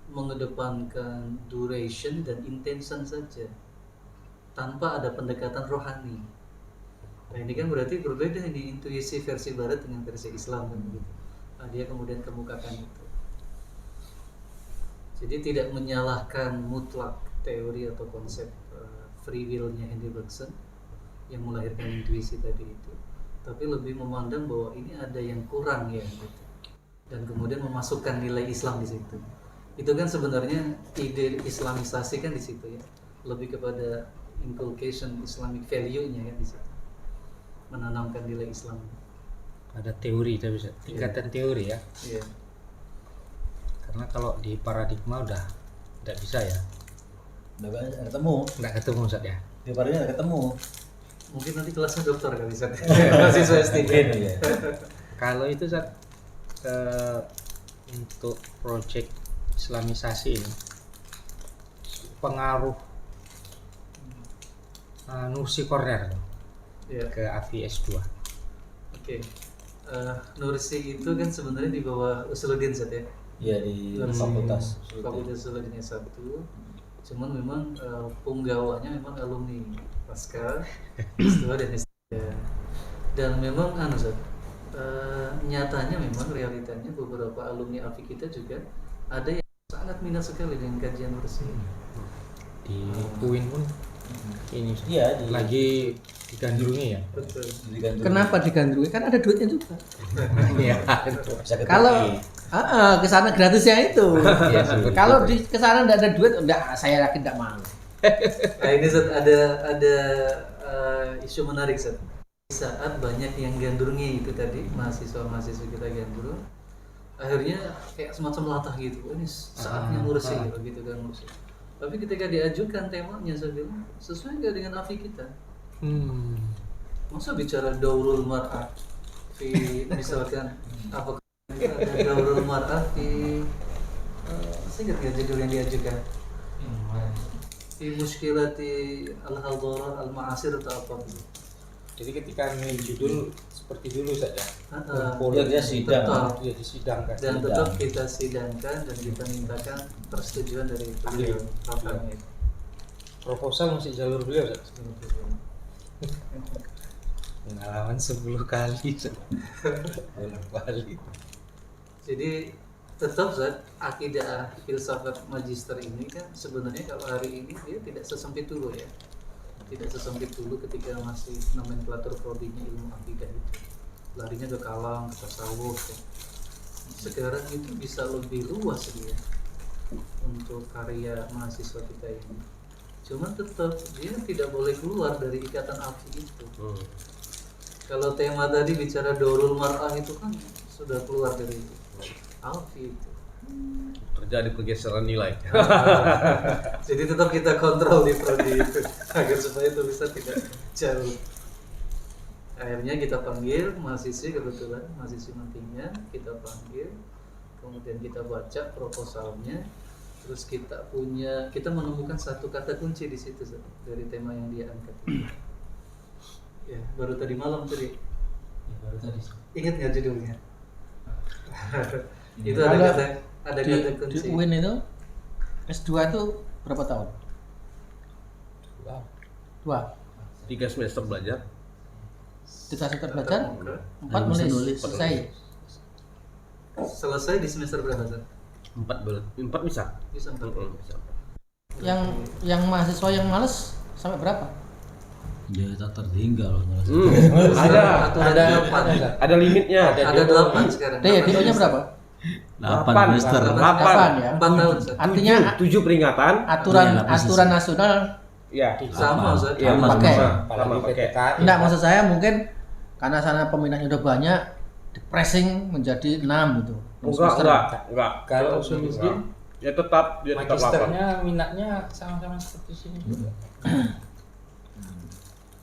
[SPEAKER 5] mengedepankan duration dan intention saja tanpa ada pendekatan rohani. Nah ini kan berarti berbeda ini intuisi versi barat dengan versi Islam kan begitu. Nah, dia kemudian kemukakan itu. Jadi tidak menyalahkan mutlak teori atau konsep free will-nya Henry Bergson yang melahirkan intuisi tadi itu, tapi lebih memandang bahwa ini ada yang kurang ya gitu. Dan kemudian memasukkan nilai Islam di situ. Itu kan sebenarnya ide Islamisasi kan di situ ya, lebih kepada inculcation Islamic value-nya kan di situ, menanamkan nilai Islam.
[SPEAKER 4] Ada teori, tapi tingkatan teori ya.
[SPEAKER 5] Iya.
[SPEAKER 4] Karena kalau di paradigma udah tidak bisa ya,
[SPEAKER 2] Udah ketemu.
[SPEAKER 4] nggak ketemu Ustaz ya.
[SPEAKER 2] Di Paris udah ketemu.
[SPEAKER 5] Mungkin nanti kelasnya dokter kali Ustaz. Mahasiswa S3.
[SPEAKER 2] Iya.
[SPEAKER 4] Kalau itu Ustaz, untuk proyek Islamisasi ini pengaruh Nursi Corner
[SPEAKER 5] Iya.
[SPEAKER 4] ke AFI S2.
[SPEAKER 5] Oke. Nursi itu kan sebenarnya di bawah Usuluddin Ustaz ya.
[SPEAKER 2] Iya di
[SPEAKER 5] Nursi.
[SPEAKER 2] fakultas.
[SPEAKER 5] Fakultas Usuluddin S1. Cuman memang penggawanya memang alumni pasca S2 dan S3. Dan memang Ustaz, nyatanya memang realitanya beberapa alumni AFI kita juga ada yang sangat minat sekali dengan kajian Nursi.
[SPEAKER 4] Di UIN pun ini
[SPEAKER 2] Iya di
[SPEAKER 4] lagi digandrungi ya.
[SPEAKER 5] Betul.
[SPEAKER 3] Kenapa digandrungi? Kan ada duitnya juga.
[SPEAKER 4] Iya.
[SPEAKER 2] Bisa ke
[SPEAKER 3] Kalau
[SPEAKER 2] Turki.
[SPEAKER 3] ke sana gratisnya itu.
[SPEAKER 4] Iya sih, betul.
[SPEAKER 3] Kalau di ke sana enggak ada duit, enggak, saya yakin enggak mau.
[SPEAKER 5] Nah ini Zat, ada isu menarik Zat. Saat banyak yang gandrungi itu tadi, mahasiswa kita gandrung, akhirnya kayak semacam latah gitu. Oh, ini saatnya Nursi gitu kan Nursi. Tapi ketika diajukan temanya saya bilang sesuai nggak dengan AFI kita. Masa bicara daurul mar'ah di misalkan apa ada daurul mar'ah di saya ingat nggak judul yang diajukan? Di muskilati al-hadara al-ma'asir atau apa gitu.
[SPEAKER 4] Jadi ketika milih judul seperti dulu saja.
[SPEAKER 2] Ya, dia sidang.
[SPEAKER 5] Tetap.
[SPEAKER 4] Dia disidangkan.
[SPEAKER 5] Dan tetap kita sidangkan dan kita mintakan persetujuan dari beliau rapatnya itu.
[SPEAKER 4] Proposal masih jalur beliau Ustaz. Pengalaman 10 kali. 10 kali.
[SPEAKER 5] Jadi tetap Zat, akidah filsafat magister ini kan sebenarnya kalau hari ini dia tidak sesempit dulu ya. Tidak sesempit dulu ketika masih nomenklatur prodinya ilmu akidah itu. Larinya ke kalam, ke tasawuf ya. Sekarang itu bisa lebih luas dia untuk karya mahasiswa kita ini. Cuman tetap dia tidak boleh keluar dari ikatan AFI itu. Kalau tema tadi bicara Daurul Mar'ah itu kan sudah keluar dari AFI itu.
[SPEAKER 1] Terjadi pergeseran nilai.
[SPEAKER 5] Jadi tetap kita kontrol di prodi itu agar supaya itu bisa tidak jauh. Akhirnya kita panggil mahasiswi, kebetulan mahasiswi nantinya kita panggil, kemudian kita baca proposalnya, terus kita menemukan satu kata kunci di situ dari tema yang dia angkat. Ya, baru tadi malam tadi.
[SPEAKER 2] Ya, baru tadi.
[SPEAKER 5] Ingat nggak judulnya? Itu ada kata Ada
[SPEAKER 3] di
[SPEAKER 5] konsekuensi.
[SPEAKER 3] UIN itu S2 itu berapa tahun?
[SPEAKER 4] Wow.
[SPEAKER 3] 2.
[SPEAKER 1] 3 semester belajar.
[SPEAKER 3] 3 semester belajar,
[SPEAKER 5] Muka.
[SPEAKER 3] 4
[SPEAKER 2] Bisa
[SPEAKER 3] nulis,
[SPEAKER 2] nulis.
[SPEAKER 3] selesai.
[SPEAKER 5] Selesai di semester berapa, Zat?
[SPEAKER 1] 4 bisa.
[SPEAKER 5] Bisa 4.
[SPEAKER 1] Bisa.
[SPEAKER 3] Yang mahasiswa yang males sampai berapa?
[SPEAKER 2] Ya tak tertinggal loh.
[SPEAKER 1] Ada
[SPEAKER 5] Aturan 8.
[SPEAKER 1] ada limitnya.
[SPEAKER 5] Ada 8 sekarang.
[SPEAKER 3] DO-nya berapa?
[SPEAKER 2] 8 semester.
[SPEAKER 3] 8 ya.
[SPEAKER 5] 4 tahun, Zat.
[SPEAKER 3] Artinya
[SPEAKER 1] 7 peringatan.
[SPEAKER 3] aturan
[SPEAKER 2] Iya, delapan
[SPEAKER 3] aturan
[SPEAKER 2] sesi.
[SPEAKER 3] nasional
[SPEAKER 1] Ya.
[SPEAKER 5] Sama, Zat.
[SPEAKER 1] Iya,
[SPEAKER 2] Sama,
[SPEAKER 3] pakai.
[SPEAKER 1] Sama pakai.
[SPEAKER 3] enggak, maksud saya mungkin karena sana peminatnya udah banyak pressing menjadi 6 gitu.
[SPEAKER 1] Enggak.
[SPEAKER 4] Kalau Usuluddin
[SPEAKER 1] Ya tetap dia tetap 8.
[SPEAKER 4] magisternya minatnya sama-sama seperti sini juga.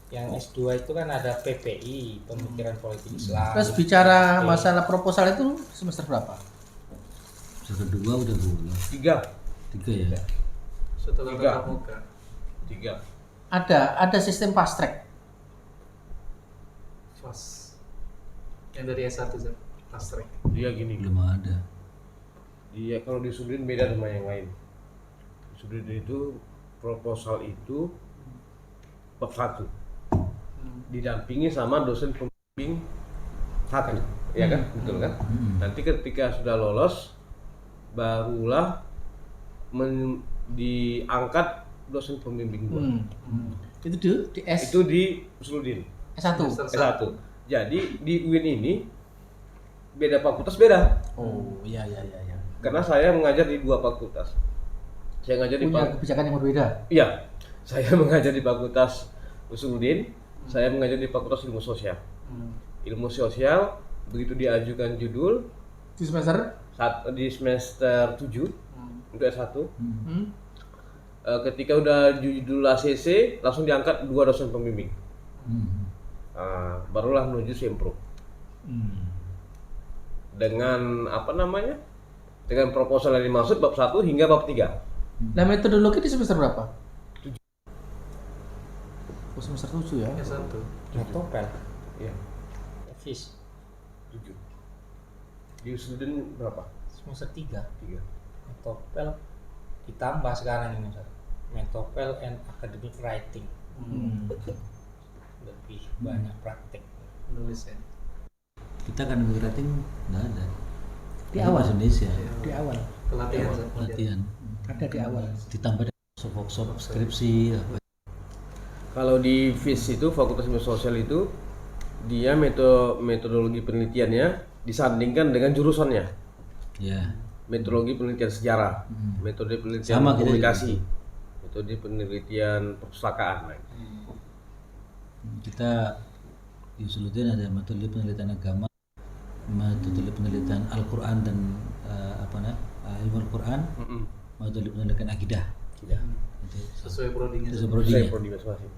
[SPEAKER 4] Yang S2 itu kan ada PPI, pemikiran politik Islam.
[SPEAKER 3] Terus bicara masalah proposal itu semester berapa?
[SPEAKER 2] Semester 2 udah boleh.
[SPEAKER 1] 3.
[SPEAKER 2] 3 ya.
[SPEAKER 5] Setelah
[SPEAKER 1] 3.
[SPEAKER 5] tatap muka.
[SPEAKER 1] 3.
[SPEAKER 3] Ada sistem fast track.
[SPEAKER 5] Fast. Yang dari S1, Zat. Fast track.
[SPEAKER 1] Dia gini.
[SPEAKER 2] Belum ada.
[SPEAKER 1] Dia kalau di Sudin beda sama yang lain. Di Sudin itu proposal itu bab 1. Didampingi sama dosen pembimbing 1. Ya kan? Betul kan? Nanti ketika sudah lolos barulah diangkat dosen pembimbing 2.
[SPEAKER 3] Itu di S
[SPEAKER 1] Itu di Sudin
[SPEAKER 3] S1.
[SPEAKER 1] S1. Jadi di UIN ini beda fakultas beda.
[SPEAKER 3] Oh, iya.
[SPEAKER 1] Karena saya mengajar di 2 fakultas. Saya mengajar di
[SPEAKER 3] Punya kebijakan yang berbeda.
[SPEAKER 1] Iya, saya mengajar di Fakultas Usuluddin, saya mengajar di Fakultas Ilmu Sosial. Ilmu Sosial begitu diajukan judul
[SPEAKER 3] Di semester
[SPEAKER 1] di semester 7 untuk S1.
[SPEAKER 3] hmm?
[SPEAKER 1] Ketika udah judul ACC langsung diangkat 2 dosen pembimbing. Barulah menuju Sempro. Dengan apa namanya? Dengan proposal yang dimaksud bab 1 hingga bab 3.
[SPEAKER 3] Nah, metodologi di semester berapa? 7. Oh, semester 7 ya.
[SPEAKER 5] S1.
[SPEAKER 4] Metopel,
[SPEAKER 1] Iya,
[SPEAKER 4] FIS
[SPEAKER 1] 7. Di Usuluddin berapa?
[SPEAKER 4] semester 3.
[SPEAKER 1] 3.
[SPEAKER 4] Metopel ditambah sekarang ini, Ustaz. Metopel and academic writing. Lebih banyak praktik.
[SPEAKER 5] Menulis ya.
[SPEAKER 2] Kita kan rating nggak ada.
[SPEAKER 3] Di awal.
[SPEAKER 2] Bahasa Indonesia.
[SPEAKER 3] Di awal.
[SPEAKER 5] Pelatihan, Zat.
[SPEAKER 2] Latihan.
[SPEAKER 3] Ada di awal.
[SPEAKER 2] Ditambah workshop skripsi apa.
[SPEAKER 1] Kalau di FIS itu Fakultas Ilmu Sosial itu dia metodologi penelitiannya disandingkan dengan jurusannya.
[SPEAKER 2] Ya.
[SPEAKER 1] Metodologi penelitian sejarah, metode penelitian
[SPEAKER 2] Sama kita
[SPEAKER 1] komunikasi, metode penelitian perpustakaan.
[SPEAKER 2] Kita di Usuluddin ada metode penelitian agama, metode penelitian Al-Quran dan ilmu Al-Quran, metode penelitian akidah.
[SPEAKER 1] Tidak.
[SPEAKER 5] Sesuai prodinya.
[SPEAKER 2] Itu
[SPEAKER 1] Saya
[SPEAKER 2] prodinya.
[SPEAKER 1] prodi masing-masing.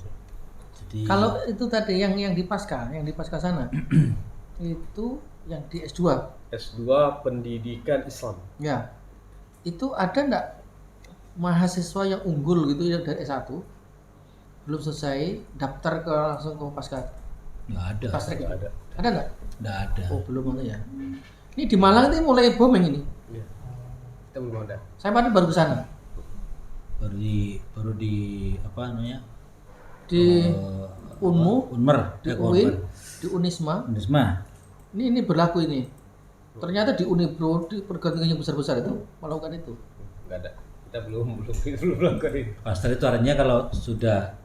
[SPEAKER 2] Jadi
[SPEAKER 3] Kalau itu tadi yang di pasca sana itu yang di S2.
[SPEAKER 1] S2 Pendidikan Islam.
[SPEAKER 3] Ya. Itu ada enggak mahasiswa yang unggul gitu yang dari S1 belum selesai daftar ke langsung ke pasca
[SPEAKER 2] nggak ada,
[SPEAKER 3] fast track
[SPEAKER 1] Nggak
[SPEAKER 3] itu?
[SPEAKER 1] ada.
[SPEAKER 3] Ada enggak?
[SPEAKER 2] nggak ada.
[SPEAKER 3] Oh, belum ada ya. Ini di Malang ini mulai booming ini.
[SPEAKER 1] Iya. Kita belum ada.
[SPEAKER 3] Saya baru ke sana.
[SPEAKER 2] Baru di apa namanya?
[SPEAKER 3] Di
[SPEAKER 2] Unmer,
[SPEAKER 3] di UIN, di Unisma.
[SPEAKER 2] Unisma.
[SPEAKER 3] Ini berlaku ini. Ternyata di Unibro, di perguruan tinggi yang besar-besar itu melakukan itu.
[SPEAKER 1] Nggak ada. Kita belum melakukan itu.
[SPEAKER 2] Master itu artinya kalau sudah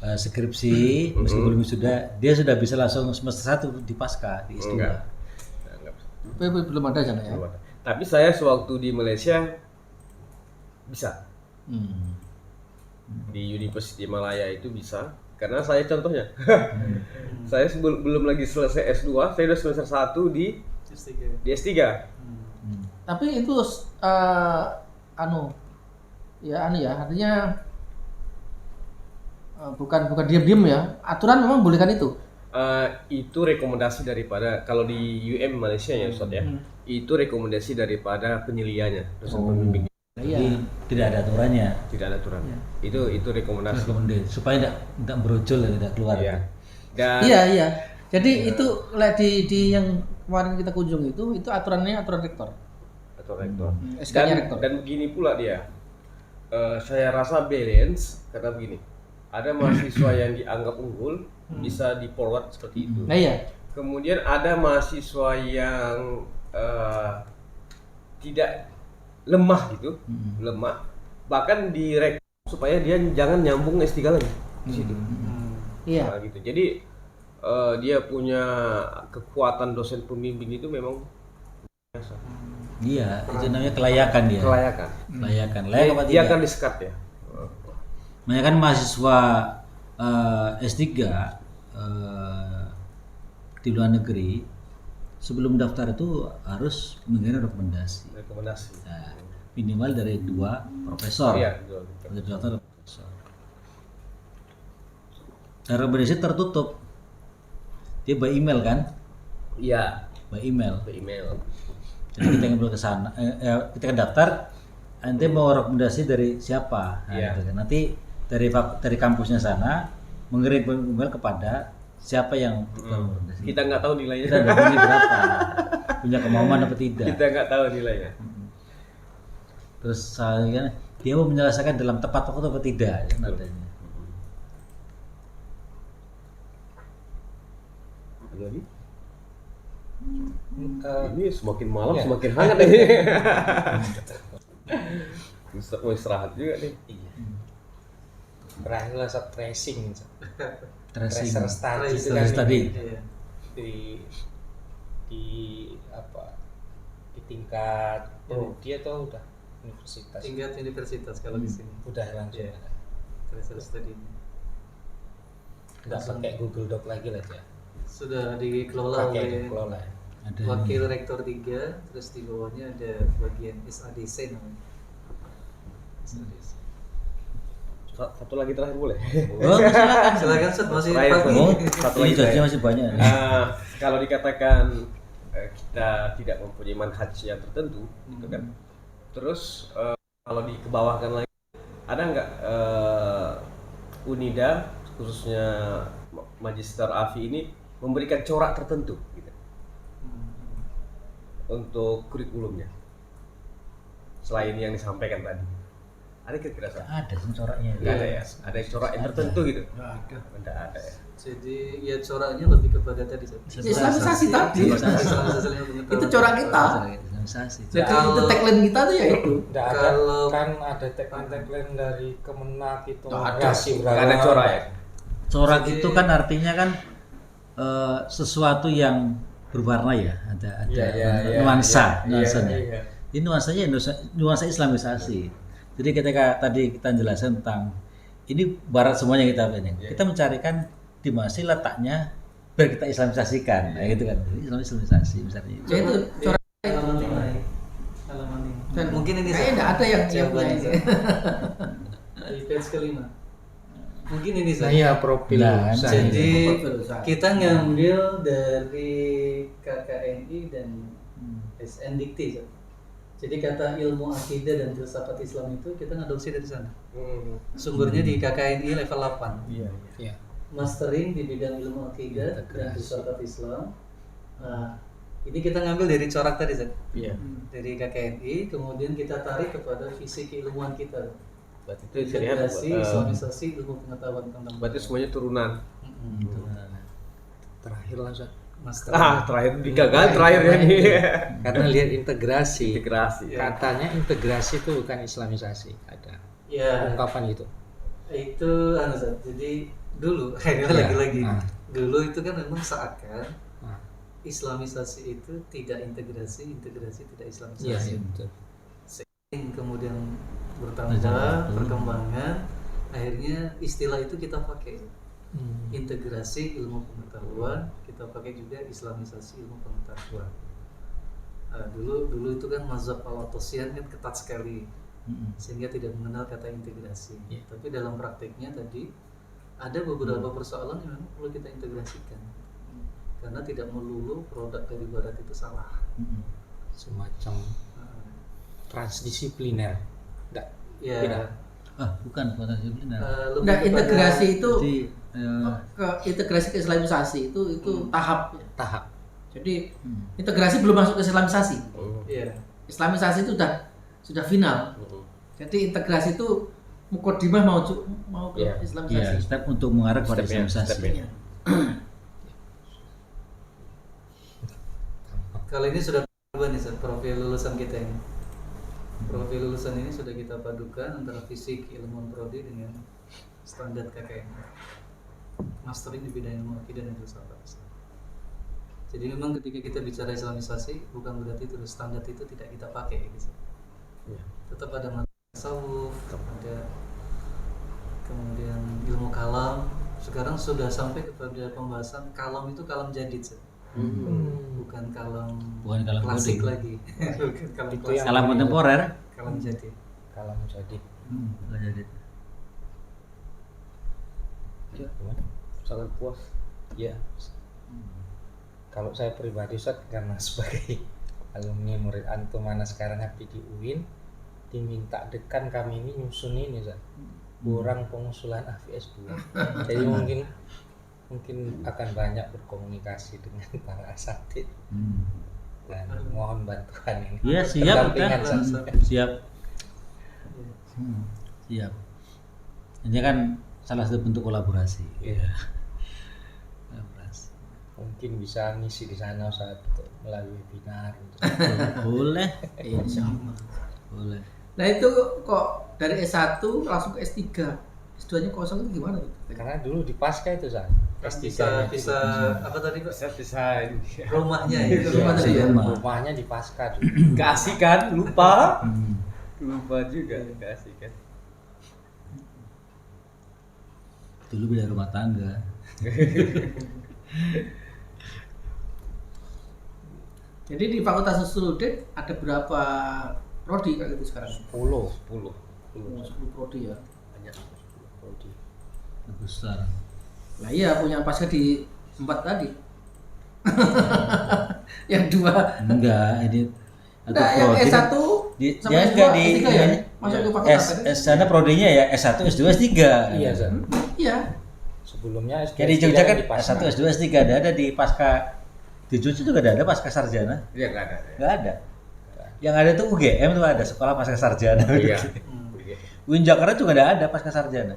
[SPEAKER 2] skripsi, meskipun belum sudah, dia sudah bisa langsung semester 1 di pasca di S2.
[SPEAKER 1] Enggak. Enggak.
[SPEAKER 3] Belum ada sana ya.
[SPEAKER 1] Belum ada. Tapi saya sewaktu di Malaysia bisa. Di University Malaya itu bisa. Karena saya contohnya, saya belum lagi selesai S2, saya udah semester 1 di S3.
[SPEAKER 3] Tapi itu artinya bukan diam-diam ya. Aturan memang bolehkan itu.
[SPEAKER 1] Itu rekomendasi daripada kalau di UM Malaysia ya Ustaz ya. Itu rekomendasi daripada penyelianya, dosen pembimbing.
[SPEAKER 2] Jadi tidak ada aturannya.
[SPEAKER 1] Tidak ada aturan. Itu rekomendasi.
[SPEAKER 2] Rekomendasi supaya tidak berojol, tidak keluar.
[SPEAKER 1] Iya. Dan
[SPEAKER 3] Iya. Jadi itu di yang kemarin kita kunjung itu aturannya aturan rektor.
[SPEAKER 1] rektor.
[SPEAKER 3] SK-nya rektor.
[SPEAKER 1] Dan begini pula dia. Saya rasa balance karena begini. Ada mahasiswa yang dianggap unggul bisa di forward seperti itu.
[SPEAKER 3] Nah iya.
[SPEAKER 1] Kemudian ada mahasiswa yang tidak lemah gitu, lemah. Bahkan direkrut supaya dia jangan nyambung S3 lagi di situ.
[SPEAKER 3] Iya.
[SPEAKER 1] Nah, gitu. Jadi dia punya kekuatan dosen pembimbing itu memang biasa.
[SPEAKER 2] Iya, itu namanya kelayakan dia.
[SPEAKER 1] Kelayakan.
[SPEAKER 2] Kelayakan. Layak apa
[SPEAKER 1] Dia
[SPEAKER 2] tidak?
[SPEAKER 1] akan disekat ya.
[SPEAKER 2] Makanya kan mahasiswa S3 di luar negeri sebelum daftar itu harus mengirim rekomendasi.
[SPEAKER 1] Rekomendasi.
[SPEAKER 2] Nah, minimal dari 2 profesor.
[SPEAKER 1] Iya, betul.
[SPEAKER 2] Untuk daftar profesor. Dan rekomendasi tertutup. Dia by email kan?
[SPEAKER 1] Iya,
[SPEAKER 2] By email.
[SPEAKER 1] ke email.
[SPEAKER 2] Jadi kita ngambil ke sana, kita kan daftar, nanti mau rekomendasi dari siapa? Nah,
[SPEAKER 1] Iya.
[SPEAKER 2] gitu kan. Nanti dari kampusnya sana mengirim email kepada siapa yang rekomendasi.
[SPEAKER 1] Kita nggak tahu nilainya.
[SPEAKER 2] Kita nggak punya berapa, punya kemauan apa tidak.
[SPEAKER 1] Kita nggak tahu nilainya.
[SPEAKER 2] Terus saya dia mau menyelesaikan dalam tepat waktu apa tidak, kan adanya.
[SPEAKER 1] Ada lagi?
[SPEAKER 4] Eh,
[SPEAKER 1] Ini semakin malam
[SPEAKER 4] iya.
[SPEAKER 1] semakin hangat ini. Mau istirahat juga nih.
[SPEAKER 4] Terakhir lah saat tracing,
[SPEAKER 2] Tracing.
[SPEAKER 4] tracer study itu
[SPEAKER 2] Tracer
[SPEAKER 4] kan
[SPEAKER 2] study.
[SPEAKER 5] Iya.
[SPEAKER 4] di apa di tingkat prodi atau udah universitas?
[SPEAKER 5] Tingkat universitas kalau di sini.
[SPEAKER 4] Udah langsung.
[SPEAKER 5] Iya. Tracer study
[SPEAKER 4] Nggak pakai Google Doc lagi lah ya.
[SPEAKER 5] sudah dikelola
[SPEAKER 4] Pakai
[SPEAKER 5] oleh
[SPEAKER 4] kelola.
[SPEAKER 2] Ada
[SPEAKER 5] wakil rektor 3, terus di bawahnya ada bagian SADC namanya. SADC.
[SPEAKER 1] Satu lagi terakhir boleh?
[SPEAKER 2] Oh, silakan.
[SPEAKER 5] Silakan Ustaz, masih
[SPEAKER 1] Terakhir,
[SPEAKER 5] pagi.
[SPEAKER 2] Oh,
[SPEAKER 1] Satu
[SPEAKER 2] ini
[SPEAKER 1] lagi
[SPEAKER 2] jadinya
[SPEAKER 1] saya.
[SPEAKER 2] masih banyak.
[SPEAKER 1] Kalau dikatakan kita tidak mempunyai manhaj yang tertentu, gitu kan. Terus kalau dikebawahkan lagi, ada nggak Unida khususnya Magister AFI ini memberikan corak tertentu gitu, untuk kurikulumnya selain yang disampaikan tadi? Ada kira-kira Sa?
[SPEAKER 2] Ada sih coraknya.
[SPEAKER 1] Nggak ada ya? Ada corak yang tertentu gitu? Nggak ada ya?
[SPEAKER 5] Jadi ya coraknya lebih kepada tadi Ustaz.
[SPEAKER 3] Islamisasi tadi.
[SPEAKER 5] Islamisasi ilmu pengetahuan.
[SPEAKER 3] Itu corak kita.
[SPEAKER 2] Organisasi.
[SPEAKER 3] Jadi
[SPEAKER 5] Kalau-
[SPEAKER 3] itu tagline kita tuh ya itu.
[SPEAKER 4] Nggak ada
[SPEAKER 5] Kalau-
[SPEAKER 4] kan ada tagline dari Kemenak itu
[SPEAKER 3] Nggak ada.
[SPEAKER 4] ngasih
[SPEAKER 1] Nggak ada corak ya?
[SPEAKER 2] Corak
[SPEAKER 5] Jadi-
[SPEAKER 2] itu kan artinya kan sesuatu yang berwarna ya, ada nuansa, nuansanya.
[SPEAKER 4] iya.
[SPEAKER 2] Ini nuansanya nuansa Islamisasi. Jadi ketika tadi kita jelaskan tentang ini barat semuanya kita ini, kita mencarikan di mana sih letaknya biar kita Islamisasikan, nah, gitu kan. Jadi Islamisasi misalnya.
[SPEAKER 3] Ya itu corak.
[SPEAKER 5] halaman 5. Halaman 5.
[SPEAKER 3] Dan
[SPEAKER 5] Mungkin ini
[SPEAKER 3] kayaknya nggak ada yang punya
[SPEAKER 5] jawabannya,
[SPEAKER 3] ini.
[SPEAKER 5] Ustaz. Di page kelima. Mungkin ini
[SPEAKER 4] Nah
[SPEAKER 5] Ustaz.
[SPEAKER 4] iya profil
[SPEAKER 2] Nah,
[SPEAKER 4] usaha.
[SPEAKER 5] Jadi
[SPEAKER 3] Betul.
[SPEAKER 5] kita ngambil dari KKNI dan SN Dikti. Ustaz. Jadi kata ilmu akidah dan filsafat Islam itu kita ngadopsi dari sana. Sumbernya di KKNI level 8.
[SPEAKER 4] Iya.
[SPEAKER 5] Mastering di bidang ilmu akidah dan filsafat Islam. Nah, ini kita ngambil dari corak tadi, Zak.
[SPEAKER 1] Iya.
[SPEAKER 5] Dari KKNI, kemudian kita tarik kepada visi keilmuan kita.
[SPEAKER 1] Berarti itu bisa lihat,
[SPEAKER 5] Integrasi, Islamisasi, ilmu pengetahuan tentang
[SPEAKER 1] berarti semuanya turunan.
[SPEAKER 4] Terakhir lah Ustaz.
[SPEAKER 5] Master.
[SPEAKER 1] Terakhir digagal terakhir ya nih.
[SPEAKER 4] Karena lihat integrasi.
[SPEAKER 1] Integrasi.
[SPEAKER 4] Katanya integrasi itu bukan Islamisasi. Ada
[SPEAKER 5] Ya,
[SPEAKER 4] ungkapan itu.
[SPEAKER 5] itu anu Zak. Jadi dulu, ini
[SPEAKER 4] Iya.
[SPEAKER 5] lagi-lagi.
[SPEAKER 4] Nah.
[SPEAKER 5] Dulu itu kan memang seakan
[SPEAKER 4] Nah.
[SPEAKER 5] Islamisasi itu tidak integrasi, integrasi tidak
[SPEAKER 4] Iya,
[SPEAKER 5] Islamisasi.
[SPEAKER 4] betul.
[SPEAKER 5] Kemudian bertambah perkembangan, akhirnya istilah itu kita pakai. Integrasi ilmu pengetahuan, kita pakai juga Islamisasi ilmu pengetahuan. Nah, dulu itu kan mazhab Al-Atosian kan ketat sekali, sehingga tidak mengenal kata integrasi. Tapi dalam prakteknya tadi ada beberapa persoalan yang memang perlu kita integrasikan, karena tidak melulu produk dari barat itu salah.
[SPEAKER 4] Semacam transdisipliner. Nggak,
[SPEAKER 5] Ya,
[SPEAKER 4] Tidak.
[SPEAKER 2] Bukan disipliner.
[SPEAKER 5] lebih
[SPEAKER 3] Nah,
[SPEAKER 5] kepada-
[SPEAKER 3] integrasi itu
[SPEAKER 2] Jadi
[SPEAKER 3] ke integrasi ke Islamisasi itu tahap.
[SPEAKER 4] tahap.
[SPEAKER 3] Jadi integrasi belum masuk ke Islamisasi.
[SPEAKER 5] Iya.
[SPEAKER 3] Islamisasi itu sudah final. Jadi integrasi itu mukodimah mau ke
[SPEAKER 1] Iya.
[SPEAKER 3] Islamisasi.
[SPEAKER 2] Iya, step untuk mengarah kepada
[SPEAKER 1] Stepnya,
[SPEAKER 2] islamisasi.
[SPEAKER 1] stepnya.
[SPEAKER 5] Kalau ini sudah berubah nih Ustaz, profil lulusan kita ini. Profil lulusan ini sudah kita padukan antara fisik, ilmu prodi dengan standar KKN. Mastering di bidang ilmu akidah dan filsafat. Jadi memang ketika kita bicara Islamisasi bukan berarti terus standar itu tidak kita pakai gitu.
[SPEAKER 1] Iya.
[SPEAKER 5] Tetap ada tasawuf, ada kemudian ilmu kalam. Sekarang sudah sampai kepada pembahasan kalam itu kalam jadid, Ustaz. Bukan kalam klasik
[SPEAKER 2] coding.
[SPEAKER 5] lagi. Bukan kalam
[SPEAKER 4] Itu
[SPEAKER 5] klasik.
[SPEAKER 4] yang-
[SPEAKER 2] Kalam kontemporer.
[SPEAKER 5] Kalam jadid.
[SPEAKER 4] Kalau jadi
[SPEAKER 2] Bukan jadi.
[SPEAKER 1] Sangat puas.
[SPEAKER 4] ya. Kalau saya pribadi Ustaz, karena sebagai alumni murid antum mana sekarang habis di UIN, diminta dekan kami ini nyusun ini Ustaz. Kurang pengusulan AVS 2. Jadi mungkin akan banyak berkomunikasi dengan para asatid dan mohon bantuan ini.
[SPEAKER 2] Iya, siap
[SPEAKER 4] Pendampingan,
[SPEAKER 2] kita.
[SPEAKER 4] Ustaz.
[SPEAKER 2] Siap. Siap. Ini kan salah satu bentuk kolaborasi.
[SPEAKER 1] Iya.
[SPEAKER 2] Kolaborasi.
[SPEAKER 4] Mungkin bisa ngisi di sana Ustaz melalui webinar.
[SPEAKER 2] Boleh.
[SPEAKER 3] Insyaallah.
[SPEAKER 2] Boleh.
[SPEAKER 3] Nah itu kok dari S1 langsung ke S3, S2-nya kosong itu gimana tuh?
[SPEAKER 4] Karena dulu di Pasca itu Ustaz.
[SPEAKER 5] Bisa apa tadi Pak?
[SPEAKER 1] Saya desain.
[SPEAKER 5] Rumahnya
[SPEAKER 3] Itu
[SPEAKER 5] itu.
[SPEAKER 3] rumah tadi ya.
[SPEAKER 2] Rumah.
[SPEAKER 4] Rumahnya di Pasca dulu.
[SPEAKER 1] Keasikan, lupa.
[SPEAKER 2] Hmm.
[SPEAKER 1] Lupa juga keasikan.
[SPEAKER 2] Dulu beda rumah tangga.
[SPEAKER 3] Jadi di Fakultas Usuluddin ada berapa prodi kayak gitu sekarang?
[SPEAKER 4] 10
[SPEAKER 1] 10.
[SPEAKER 3] 10 prodi ya.
[SPEAKER 1] Banyak.
[SPEAKER 4] prodi.
[SPEAKER 2] Besar.
[SPEAKER 3] Nah iya punya pasca di 4 tadi. Yang 2.
[SPEAKER 2] Enggak, ini
[SPEAKER 3] Nah, yang S1 sama
[SPEAKER 2] dia
[SPEAKER 3] S2,
[SPEAKER 2] enggak di
[SPEAKER 3] S3 ya? Masuk ke fakultas tadi?
[SPEAKER 2] sana prodinya ya S1, S2, S3.
[SPEAKER 4] Iya Ustaz.
[SPEAKER 3] Iya.
[SPEAKER 4] Sebelumnya
[SPEAKER 2] Jadi Jogja kan
[SPEAKER 4] di Pasca.
[SPEAKER 2] S1, S2, S3 ada di pasca di Jogja juga ada pasca sarjana.
[SPEAKER 1] Iya enggak ada.
[SPEAKER 2] Enggak ada. Yang ada tuh UGM tuh ada sekolah pasca sarjana.
[SPEAKER 1] Iya.
[SPEAKER 2] Win Jakarta juga ada pasca sarjana.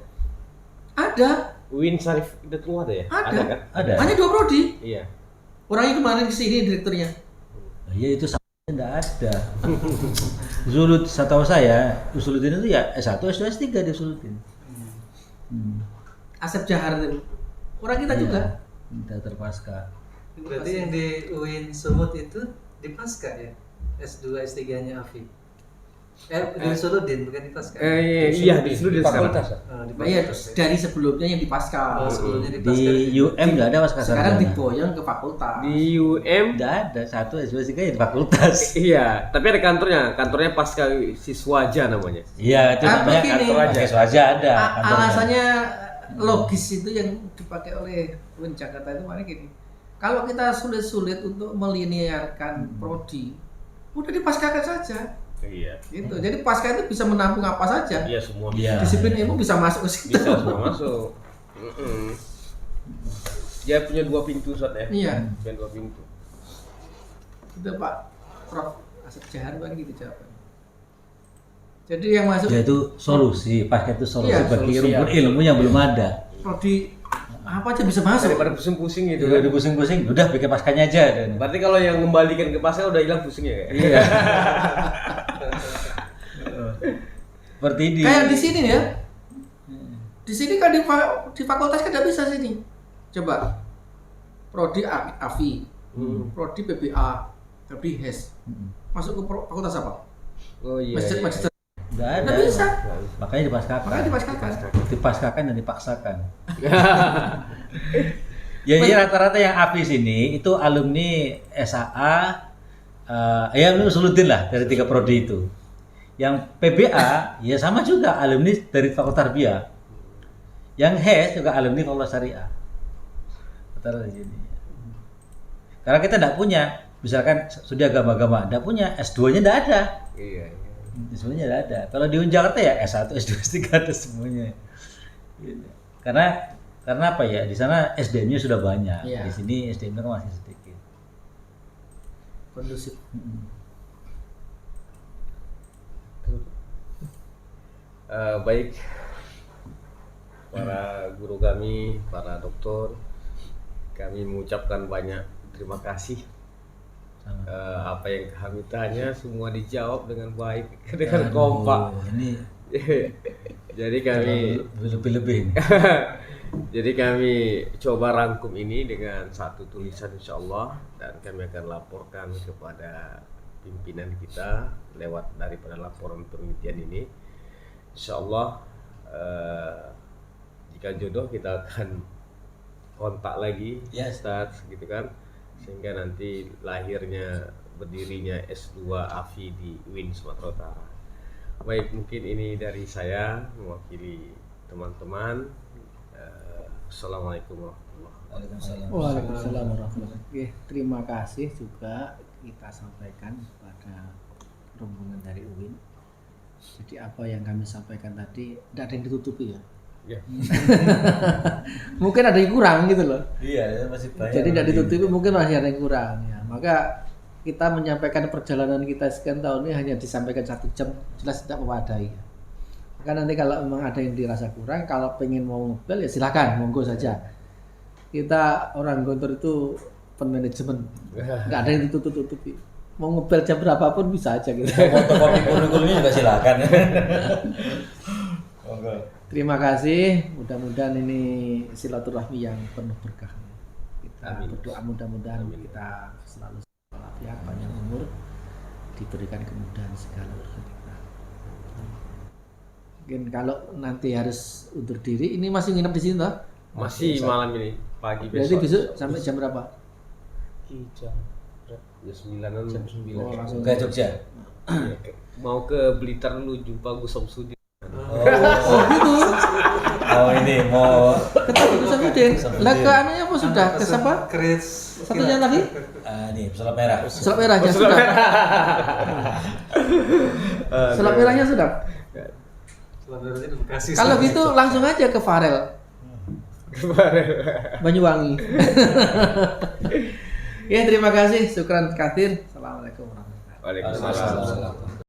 [SPEAKER 3] Ada.
[SPEAKER 1] Win Syarif itu ada ya?
[SPEAKER 3] Ada.
[SPEAKER 1] kan?
[SPEAKER 2] Ada.
[SPEAKER 3] Hanya 2 prodi.
[SPEAKER 1] Iya.
[SPEAKER 3] Orangnya kemarin kesini direkturnya.
[SPEAKER 2] Nah, iya itu enggak ada. Zulut setahu saya, Usuluddin itu ya S1, S2, S3 di Usuluddin.
[SPEAKER 3] Asep Jahar itu. Orang kita
[SPEAKER 2] Iya.
[SPEAKER 3] juga.
[SPEAKER 2] Teater pasca.
[SPEAKER 5] Berarti yang di UIN Sumut itu di Pasca ya? S2, S3-nya Afi. Di Usuluddin bukan di Pasca.
[SPEAKER 1] Iya di seluruh
[SPEAKER 4] fakultas.
[SPEAKER 1] sekarang.
[SPEAKER 4] Ustaz.
[SPEAKER 5] Oh, di
[SPEAKER 3] Iya,
[SPEAKER 5] Pasca.
[SPEAKER 3] dari sebelumnya yang di Pasca.
[SPEAKER 5] Oh, sebelumnya di Pasca.
[SPEAKER 2] Di UM enggak ada pasca sarjana.
[SPEAKER 3] Sekarang diboyong ke fakultas.
[SPEAKER 1] Di UM
[SPEAKER 2] Enggak ada, S1, S2, S3 ya di fakultas.
[SPEAKER 1] iya, tapi ada kantornya Pasca Siswaja namanya.
[SPEAKER 2] Iya, itu
[SPEAKER 3] Atau
[SPEAKER 2] namanya
[SPEAKER 3] gini,
[SPEAKER 2] kantor aja. Aja ada kantornya.
[SPEAKER 3] Alasannya logis itu yang dipakai oleh UIN Jakarta itu mana gini. Kalau kita sulit-sulit untuk melinearkan prodi, udah dipaskakan saja.
[SPEAKER 1] Iya.
[SPEAKER 3] Gitu. Jadi pasca itu bisa menampung apa saja.
[SPEAKER 1] Iya semua
[SPEAKER 2] Iya.
[SPEAKER 3] Disiplin ilmu bisa masuk ke situ.
[SPEAKER 1] bisa semua masuk. Dia punya 2 pintu Ustaz ya.
[SPEAKER 3] Iya.
[SPEAKER 1] Punya 2 pintu.
[SPEAKER 3] Itu Pak Prof Asep Jahar kan gitu jawabannya. Jadi yang masuk
[SPEAKER 2] Ya itu solusi, pasca itu solusi
[SPEAKER 3] Iya,
[SPEAKER 2] bagi
[SPEAKER 1] solusi,
[SPEAKER 2] rumpun
[SPEAKER 1] ya.
[SPEAKER 2] ilmu yang belum ada.
[SPEAKER 3] prodi apa aja bisa masuk.
[SPEAKER 1] Daripada pusing-pusing gitu
[SPEAKER 2] Udah
[SPEAKER 1] kan.
[SPEAKER 2] pusing-pusing, udah bikin paskanya aja.
[SPEAKER 1] Berarti kalau yang kembalikan ke Pasca udah hilang pusingnya kayak.
[SPEAKER 2] Iya. Seperti di
[SPEAKER 3] Kayak di sini ya. Di sini kan di fakultas kan nggak bisa sini. Coba prodi AFI, prodi PBA, prodi HES. Masuk ke fakultas apa?
[SPEAKER 1] Oh iya.
[SPEAKER 3] Magister.
[SPEAKER 2] Nggak ada.
[SPEAKER 3] Nggak bisa.
[SPEAKER 2] Makanya dipaskakan.
[SPEAKER 3] Makanya dipaskakan.
[SPEAKER 2] Dipaskakan dan dipaksakan. Ya ini rata-rata yang AFIS ini itu alumni SAA, ya alumni Usuluddin lah dari 3 prodi itu. Yang PBA ya sama juga alumni dari Fakultas Tarbiyah. Yang HES juga alumni Fakultas Syariah. Rata-rata di sini. Karena kita tidak punya, misalkan studi agama-agama, tidak punya S2-nya tidak ada.
[SPEAKER 1] Iya.
[SPEAKER 2] Semuanya ada. Kalau di Jakarta ya S1, S2, S3 ada semuanya. Gitu. Karena apa ya? Di sana SDM-nya sudah banyak.
[SPEAKER 3] Iya.
[SPEAKER 2] Di sini SDM-nya masih sedikit.
[SPEAKER 3] Kondusif.
[SPEAKER 1] Baik para guru kami, para dokter, kami mengucapkan banyak terima kasih. Apa yang kami tanya semua dijawab dengan baik, dengan kompak.
[SPEAKER 2] Ini
[SPEAKER 1] Jadi kami
[SPEAKER 2] lebih-lebih.
[SPEAKER 1] jadi kami coba rangkum ini dengan satu tulisan insya Allah, dan kami akan laporkan kepada pimpinan kita lewat daripada laporan penelitian ini. Insya Allah jika jodoh kita akan kontak lagi,
[SPEAKER 2] Ya.
[SPEAKER 1] Ustaz, gitu kan, sehingga nanti lahirnya berdirinya S2 AFI di UIN Sumatera Utara. Baik, mungkin ini dari saya mewakili teman-teman. Assalamualaikum warahmatullahi wabarakatuh.
[SPEAKER 3] Waalaikumsalam warahmatullahi wabarakatuh. Oke, terima kasih juga kita sampaikan kepada rombongan dari UIN. Jadi apa yang kami sampaikan tadi tidak ada yang ditutupi ya.
[SPEAKER 1] Ya.
[SPEAKER 3] Mungkin ada yang kurang gitu loh.
[SPEAKER 2] Iya, masih banyak.
[SPEAKER 3] Jadi tidak ditutupi, mungkin masih ada yang kurang ya. Maka kita menyampaikan perjalanan kita sekian tahun ini hanya disampaikan 1 jam, jelas tidak memadai. Maka nanti kalau memang ada yang dirasa kurang, kalau pengen mau ngepel ya silakan, monggo saja. Kita orang Gontor itu penmanajemen, nggak ada yang ditutup-tutupi. Mau ngepel jam berapapun bisa aja gitu.
[SPEAKER 2] Fotokopi kurikulumnya juga silakan.
[SPEAKER 3] Terima kasih, mudah-mudahan ini silaturahmi yang penuh berkah. Kita
[SPEAKER 1] Amin.
[SPEAKER 3] berdoa mudah-mudahan
[SPEAKER 1] Amin.
[SPEAKER 3] kita selalu walafiat, panjang umur, diberikan kemudahan segala urusan kita. Mungkin kalau nanti harus undur diri, ini masih nginep di sini toh?
[SPEAKER 1] Masih malam ini, pagi
[SPEAKER 3] Berarti
[SPEAKER 1] besok.
[SPEAKER 3] besok sampai jam berapa?
[SPEAKER 4] Jam
[SPEAKER 1] Jam 9-an.
[SPEAKER 4] Jam 9.
[SPEAKER 3] Oh, langsung.
[SPEAKER 2] Ke Jogja.
[SPEAKER 1] Mau ke Blitar dulu, jumpa Gus Samsudin.
[SPEAKER 2] Oh ini mau
[SPEAKER 3] Ketemu Samsudin. Lah ke anunya apa sudah? Ke siapa?
[SPEAKER 5] Chris.
[SPEAKER 3] Satunya lagi?
[SPEAKER 2] ini pesulap merah.
[SPEAKER 3] Selap merahnya sudah. Selap merahnya sudah.
[SPEAKER 5] Selamat di Bekasi.
[SPEAKER 3] Kalau gitu langsung aja ke Farel. Banyuwangi. Ya, terima kasih. Syukran katsir. Assalamualaikum warahmatullahi wabarakatuh.
[SPEAKER 1] Waalaikumsalam.